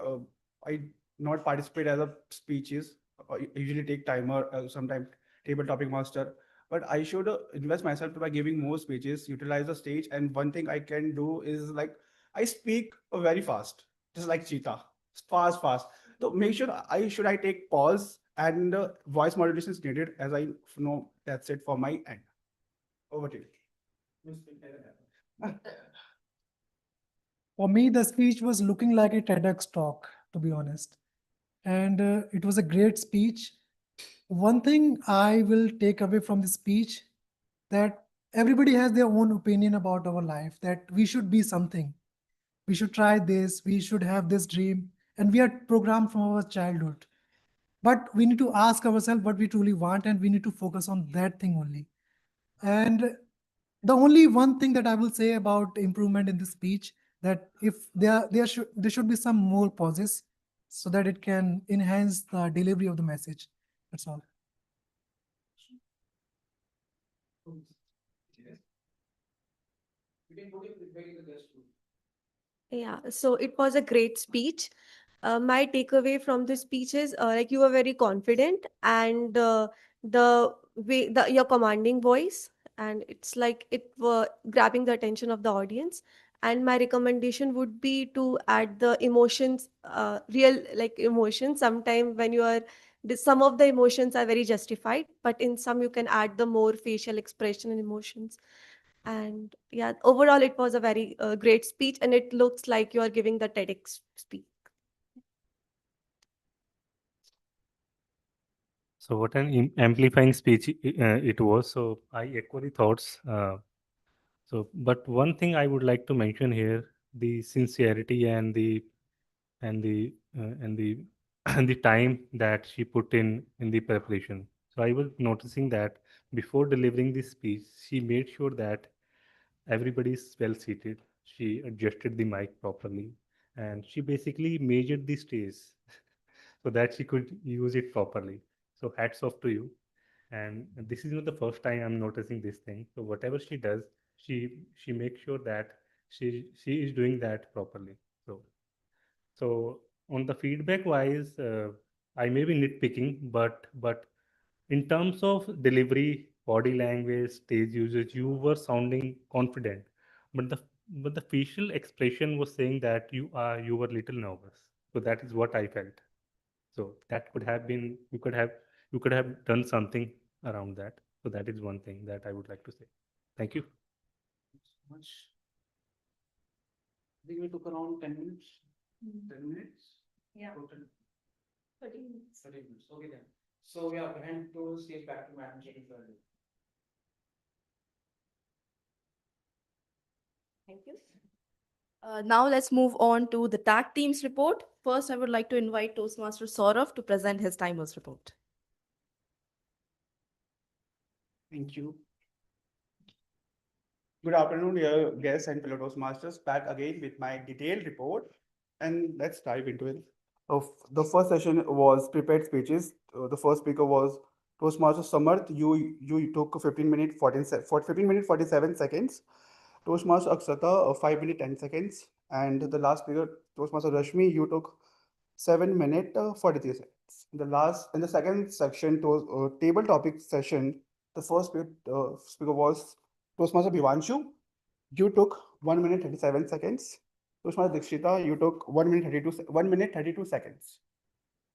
not participate as a speeches. I usually take timer, sometimes table topic master. But I should invest myself by giving more speeches, utilize the stage. And one thing I can do is like I speak very fast, just like cheetah, fast. So make sure I take pause and voice modulation is needed, as I know that's it for my end. Over to you. For me, the speech was looking like a TEDx talk, to be honest. And it was a great speech. One thing I will take away from the speech, that everybody has their own opinion about our life, that we should be something. We should try this, we should have this dream. And we are programmed from our childhood. But we need to ask ourselves what we truly want, and we need to focus on that thing only. And the only one thing that I will say about improvement in this speech, that if there should be some more pauses so that it can enhance the delivery of the message. That's all. Yeah, so it was a great speech. My takeaway from the speech is like you were very confident, and the way your commanding voice, and it's like it were grabbing the attention of the audience. And my recommendation would be to add the emotions, real like emotions. Sometime when you are Some of the emotions are very justified, but in some you can add the more facial expression and emotions. And yeah, overall it was a very great speech, and it looks like you are giving the TEDx speech. So what an amplifying speech it was. So I echo the thoughts. But one thing I would like to mention here: the sincerity and the and the time that she put in the preparation. So I was noticing that before delivering this speech, she made sure that everybody is well seated. She adjusted the mic properly, and she basically measured the stage so that she could use it properly. So hats off to you. And this is not the first time I'm noticing this thing. So whatever she does, she makes sure that she is doing that properly. So on the feedback wise, I may be nitpicking, but in terms of delivery, body language, stage usage, you were sounding confident, but the facial expression was saying that you were little nervous. So that is what I felt. So that could have been you could have done something around that. So that is one thing that I would like to say. Thank you. Much. I think we took around 10 minutes. 10 minutes? Yeah. Total 30 minutes. 30 minutes. Okay then. So we are hand to stage back to Madam Jenny Furley. Thank you. Now let's move on to the tag teams report. First, I would like to invite Toastmaster Saurav to present his timers report. Thank you. Good afternoon, dear guests and fellow Toastmasters. Back again with my detailed report, and let's dive into it. The first session was prepared speeches. The first speaker was Toastmaster Samarth. You took 15 minute 47 seconds. Toastmaster Aksata 5 minute 10 seconds, and the last speaker Toastmaster Rashmi, you took 7 minute 43 seconds. In the second section, table topic session, the first speaker was Toastmaster Bhivanshu. You took 1 minute 37 seconds. Toastmaster Dikshita, you took 1 minute 32 seconds.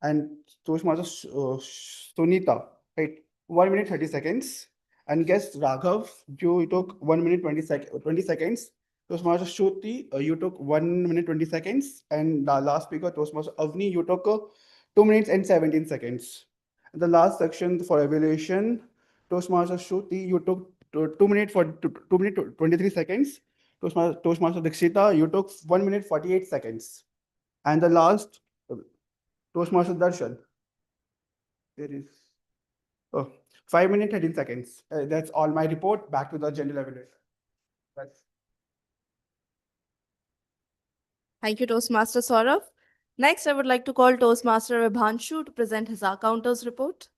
And Toastmaster Sunita, right, 1 minute 30 seconds. And guest Raghav, you took 1 minute 20 seconds. Toastmaster Shruti, you took 1 minute 20 seconds. And the last speaker, Toastmaster Avni, you took 2 minutes and 17 seconds. And the last section for evaluation, Toastmaster Shruti, you took 2 minutes 23 seconds. Toastmaster Dikshita, you took 1 minute 48 seconds. And the last, Toastmaster Darshan, there is 5 minutes 13 seconds. That's all my report. Back to the general evaluation. That's Thank you, Toastmaster Saurav. Next, I would like to call Toastmaster Vibhanshu to present his counters report.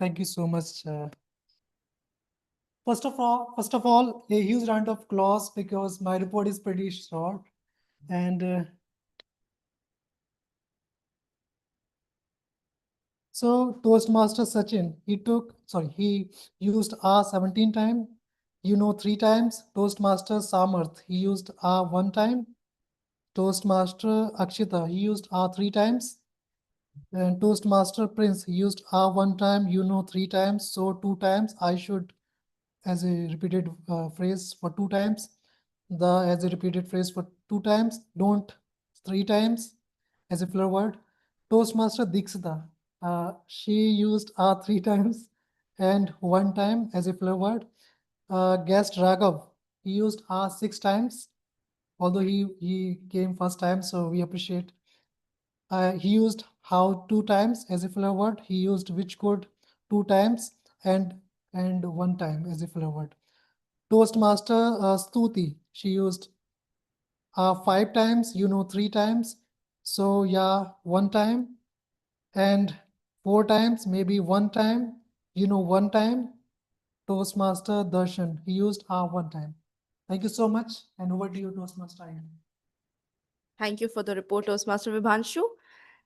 Thank you so much. First of all, a huge round of applause because my report is pretty short. And so Toastmaster Sachin, he used R 17 times, 3 times. Toastmaster Samarth, he used R 1 time. Toastmaster Akshita, he used R 3 times. And Toastmaster Prince, he used R 1 time, 3 times. So 2 times I should, as a repeated phrase for 2 times. As a repeated phrase for 2 times. Don't 3 times as a filler word. Toastmaster Dikshita, she used R 3 times and 1 time as a filler word. Guest Raghav, he used R 6 times, although he came first time, so we appreciate. He used how 2 times as a filler word. He used which could 2 times and 1 time as a filler word. Toastmaster Stuti, she used 5 times, 3 times. So yeah, 1 time and 4 times, maybe 1 time, 1 time. Toastmaster Darshan, he used 1 time. Thank you so much, and over to you, Toastmaster Ayan. Thank you for the report, Toastmaster Vibhanshu.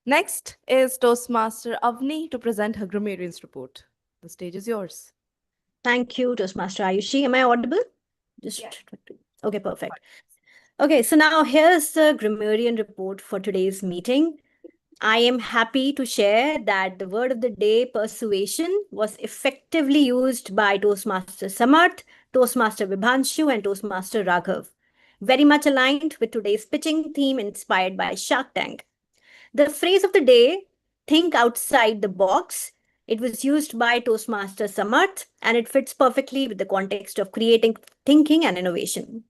Next is Toastmaster Avni to present her grammarian's report. The stage is yours. Thank you, Toastmaster Ayushi. Am I audible? Just Yeah. okay, perfect. Okay, so now here's the grammarian report for today's meeting. I am happy to share that the word of the day, persuasion, was effectively used by Toastmaster Samarth, Toastmaster Vibhanshu, and Toastmaster Raghav. Very much aligned with today's pitching theme inspired by Shark Tank. The phrase of the day, think outside the box, it was used by Toastmaster Samarth, and it fits perfectly with the context of creating thinking and innovation.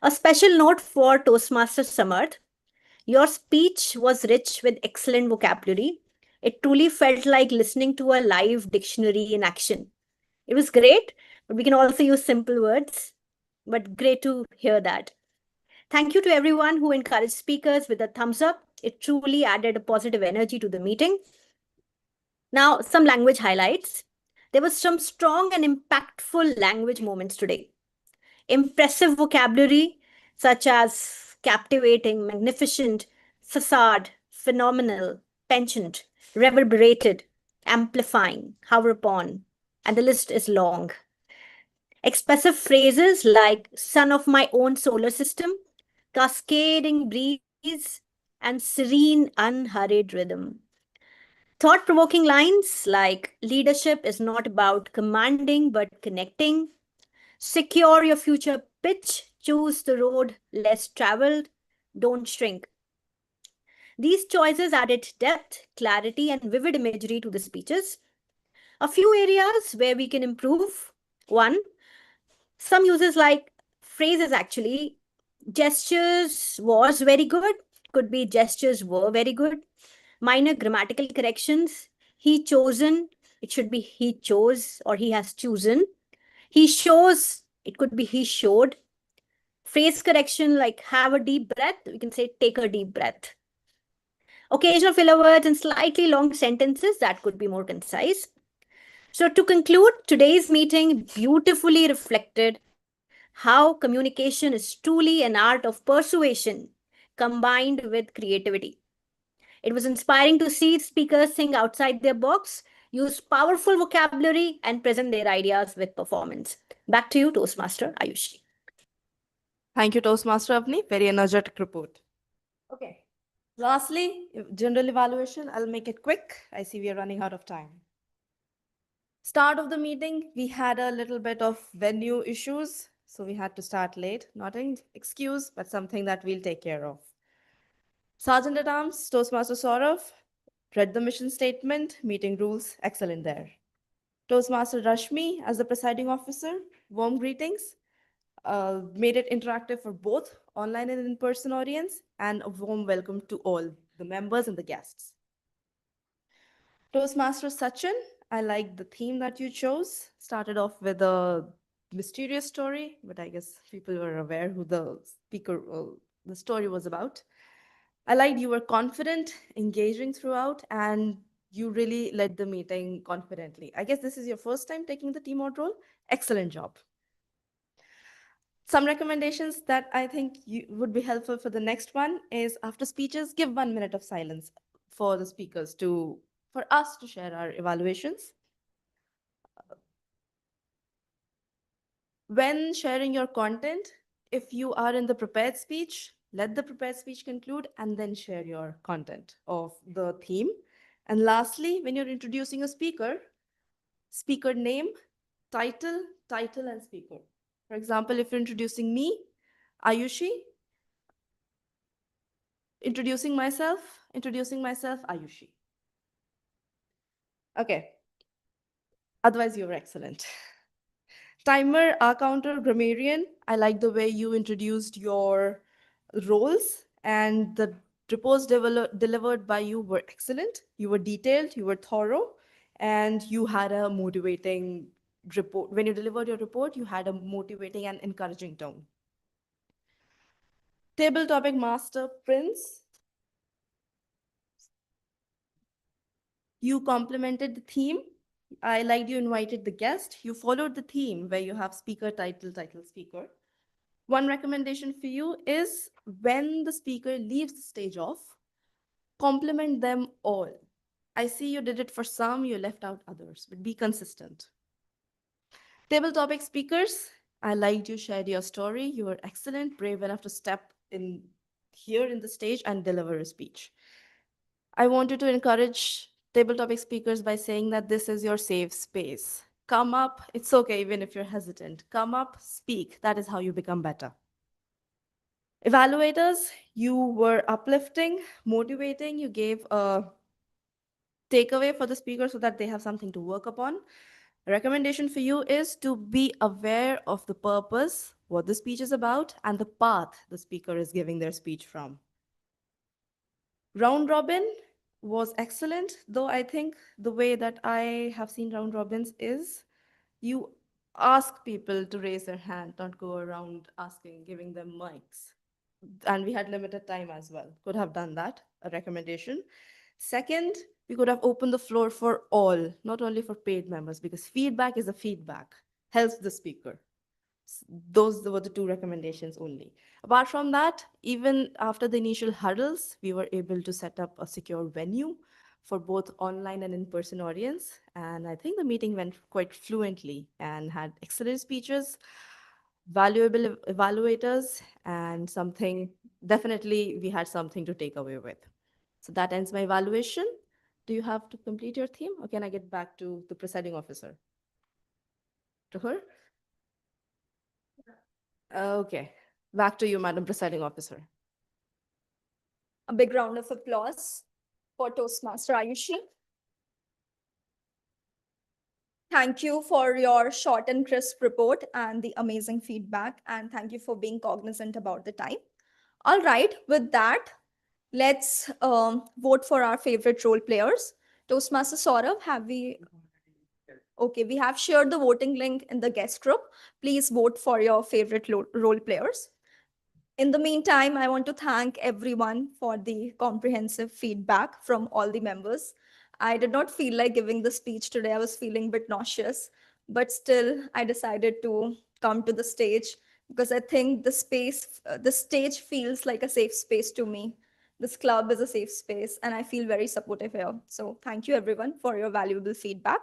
A special note for Toastmaster Samarth, your speech was rich with excellent vocabulary. It truly felt like listening to a live dictionary in action. It was great, but we can also use simple words. But great to hear that. Thank you to everyone who encouraged speakers with a thumbs up. It truly added a positive energy to the meeting. Now, some language highlights. There was some strong and impactful language moments today. Impressive vocabulary such as captivating, magnificent, facade, phenomenal, penchant, reverberated, amplifying, hover upon, and the list is long. Expressive phrases like son of my own solar system, cascading breeze, and serene, unhurried rhythm. Thought provoking lines like leadership is not about commanding but connecting. Secure your future pitch, choose the road less traveled, don't shrink. These choices added depth, clarity, and vivid imagery to the speeches. A few areas where we can improve. One, some uses like phrases actually. Gestures was very good, could be gestures were very good. Minor grammatical corrections. He chosen, it should be he chose or he has chosen. He shows, it could be he showed. Phrase correction like have a deep breath, we can say take a deep breath. Occasional filler words and slightly long sentences that could be more concise. So to conclude, today's meeting beautifully reflected how communication is truly an art of persuasion combined with creativity. It was inspiring to see speakers think outside their box, use powerful vocabulary, and present their ideas with performance. Back to you, Toastmaster Ayushi. Thank you, Toastmaster Avni. Very energetic report. Okay. Lastly, general evaluation. I'll make it quick. I see we are running out of time. Start of the meeting, we had a little bit of venue issues, so we had to start late. Not an excuse, but something that we'll take care of. Sergeant at Arms, Toastmaster Saurav, read the mission statement, meeting rules, excellent there. Toastmaster Rashmi, as the presiding officer, warm greetings, made it interactive for both online and in-person audience, and a warm welcome to all the members and the guests. Toastmaster Sachin, I like the theme that you chose. Started off with a mysterious story, but I guess people were aware who the speaker, the story was about. I liked you were confident, engaging throughout, and you really led the meeting confidently. I guess this is your first time taking the team mod role. Excellent job. Some recommendations that I think would be helpful for the next one is after speeches, give 1 minute of silence for the speakers for us to share our evaluations. When sharing your content, if you are in the prepared speech, let the prepared speech conclude and then share your content of the theme. And lastly, when you're introducing a speaker, speaker name, title, and speaker. For example, if you're introducing me, Ayushi, introducing myself, Ayushi. Okay. Otherwise, you're excellent. Timer, our counter, grammarian. I like the way you introduced your roles, and the reports delivered by you were excellent. You were detailed, you were thorough, and you had a motivating report. When you delivered your report, you had a motivating and encouraging tone. Table topic master, Prince. You complemented the theme. I liked you invited the guest. You followed the theme where you have speaker, title, speaker. One recommendation for you is when the speaker leaves the stage off, compliment them all. I see you did it for some, you left out others, but be consistent. Table topic speakers, I liked you shared your story. You were excellent, brave enough to step in here in the stage and deliver a speech. I wanted to encourage table topic speakers by saying that this is your safe space. Come up, it's okay even if you're hesitant. Come up, speak. That is how you become better. Evaluators, you were uplifting, motivating, you gave a takeaway for the speaker so that they have something to work upon. A recommendation for you is to be aware of the purpose, what the speech is about, and the path the speaker is giving their speech from. Round robin was excellent, though I think the way that I have seen round robins is you ask people to raise their hand, not go around asking, giving them mics. And we had limited time as well. Could have done that, a recommendation. Second, we could have opened the floor for all, not only for paid members, because feedback is a feedback, helps the speaker. Those were the two recommendations only. Apart from that, even after the initial hurdles, we were able to set up a secure venue for both online and in-person audience. And I think the meeting went quite fluently and had excellent speeches, valuable evaluators, and something, definitely we had something to take away with. So that ends my evaluation. Do you have to complete your theme, or can I get back to the presiding officer? To her? Okay. Back to you, Madam Presiding Officer. A big round of applause for Toastmaster Ayushi. Thank you for your short and crisp report and the amazing feedback. And thank you for being cognizant about the time. All right, with that, let's vote for our favorite role players. Toastmaster Saurav, have we? Okay, we have shared the voting link in the guest group. Please vote for your favorite role players. In the meantime, I want to thank everyone for the comprehensive feedback from all the members. I did not feel like giving the speech today. I was feeling a bit nauseous, but still I decided to come to the stage because I think the stage feels like a safe space to me. This club is a safe space and I feel very supportive here. So thank you everyone for your valuable feedback.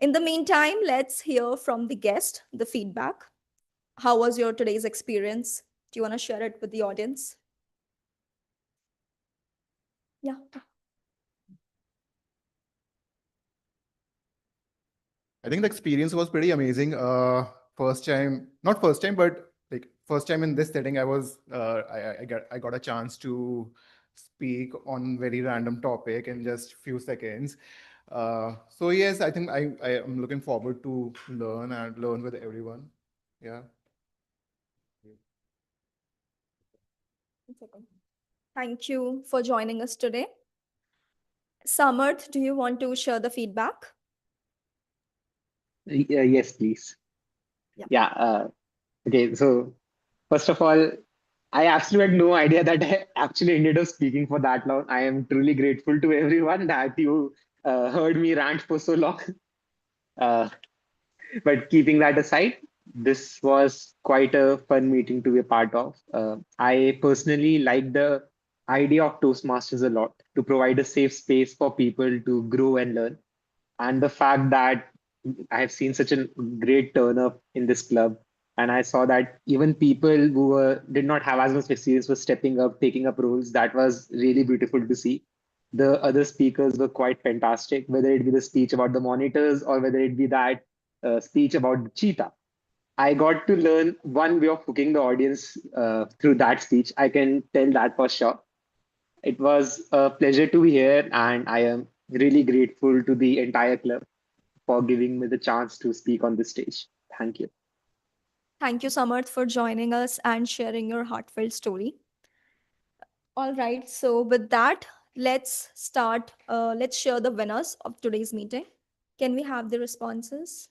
In the meantime, let's hear from the guest, the feedback. How was your today's experience? Do you want to share it with the audience? Yeah. I think the experience was pretty amazing. First time, not first time, but like first time in this setting, I got a chance to speak on very random topic in just few seconds. So yes, I think I am looking forward to learn with everyone. Yeah. Thank you for joining us today. Samarth, do you want to share the feedback? Yes, please. Yeah. Yeah. Okay. So first of all, I absolutely had no idea that I actually ended up speaking for that long. I am truly grateful to everyone that you heard me rant for so long. Uh, but keeping that aside, this was quite a fun meeting to be a part of. I personally like the idea of Toastmasters a lot, to provide a safe space for people to grow and learn. And the fact that I have seen such a great turn up in this club, and I saw that even people who did not have as much experience were stepping up, taking up roles. That was really beautiful to see. The other speakers were quite fantastic, whether it be the speech about the monitors or whether it be that speech about the cheetah. I got to learn one way of hooking the audience through that speech. I can tell that for sure. It was a pleasure to be here, and I am really grateful to the entire club for giving me the chance to speak on this stage. Thank you. Thank you, Samarth, for joining us and sharing your heartfelt story. All right, so with that, let's start. Let's share the winners of today's meeting. Can we have the responses?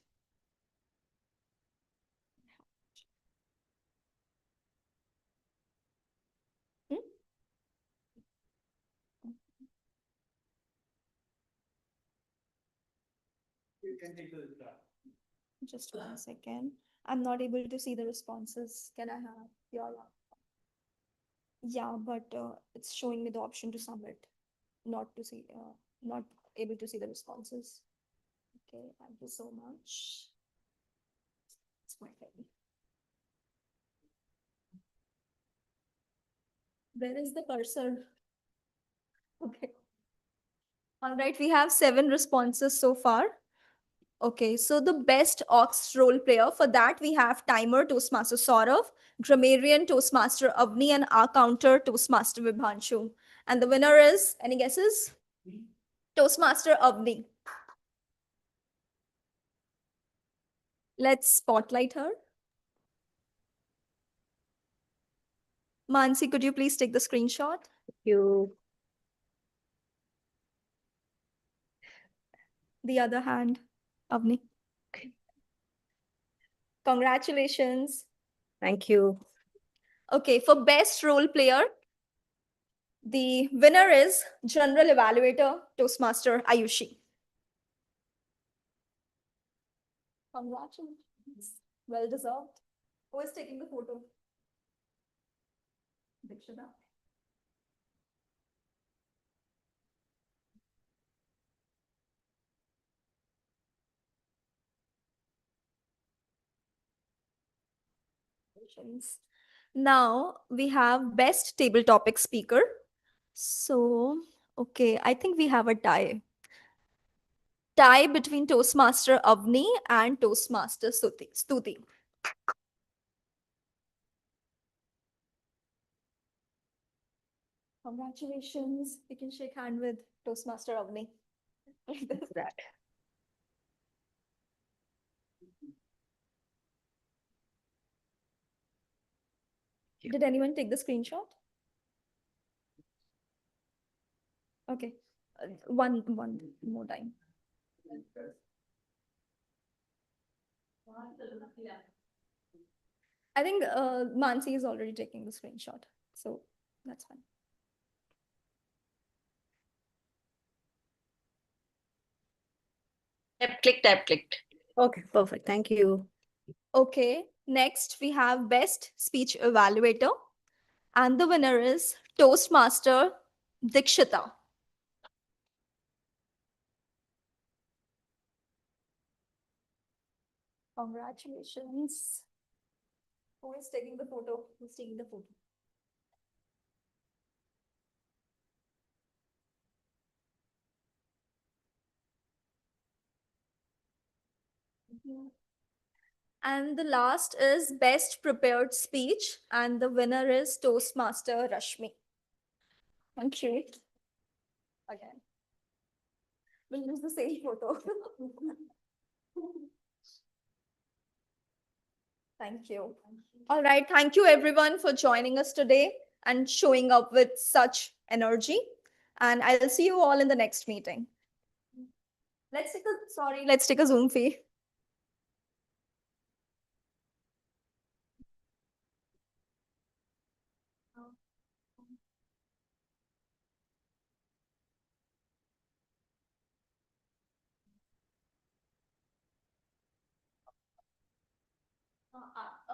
Hmm? Just 1 second. I'm not able to see the responses. Can I have your? Yeah, but it's showing me the option to submit, not to see, not able to see the responses. Okay, thank you so much. It's my favorite. Where is the cursor? Okay. All right, we have 7 responses so far. Okay, so the best Ox role player, for that we have Timer Toastmaster Saurav, Grammarian Toastmaster Avni, and our counter Toastmaster Vibhanshu. And the winner is, any guesses? Toastmaster Avni. Let's spotlight her. Mansi, could you please take the screenshot? You. The other hand, Avni. Congratulations. Thank you. Okay, for best role player, the winner is General Evaluator Toastmaster Ayushi. Congratulations. Well deserved. Who is taking the photo? Dikshita. Now we have best table topic speaker. So, okay, I think we have a tie. Tie between Toastmaster Avni and Toastmaster Stuti. Congratulations. We can shake hand with Toastmaster Avni. That. Did anyone take the screenshot? Okay. One more time. I think Mansi is already taking the screenshot, so that's fine. Tap clicked. Okay, perfect. Thank you. Okay, next we have best speech evaluator, and the winner is Toastmaster Dikshita. Congratulations. Who is taking the photo? Who's taking the photo? And the last is best prepared speech, and the winner is Toastmaster Rashmi. Thank you. Again. We'll use the same photo. Thank you. All right. Thank you everyone for joining us today and showing up with such energy. And I'll see you all in the next meeting. Let's take a Zoom fee.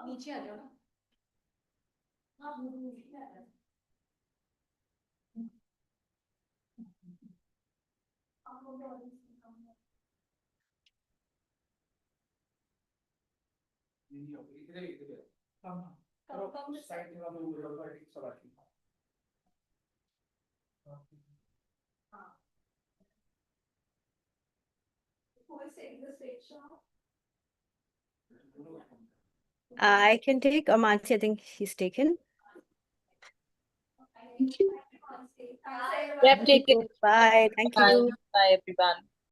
नीचे आ जाओ ना I can take Amansi. I think he's taken. Yep, take it. Bye. Thank you. Bye, everyone.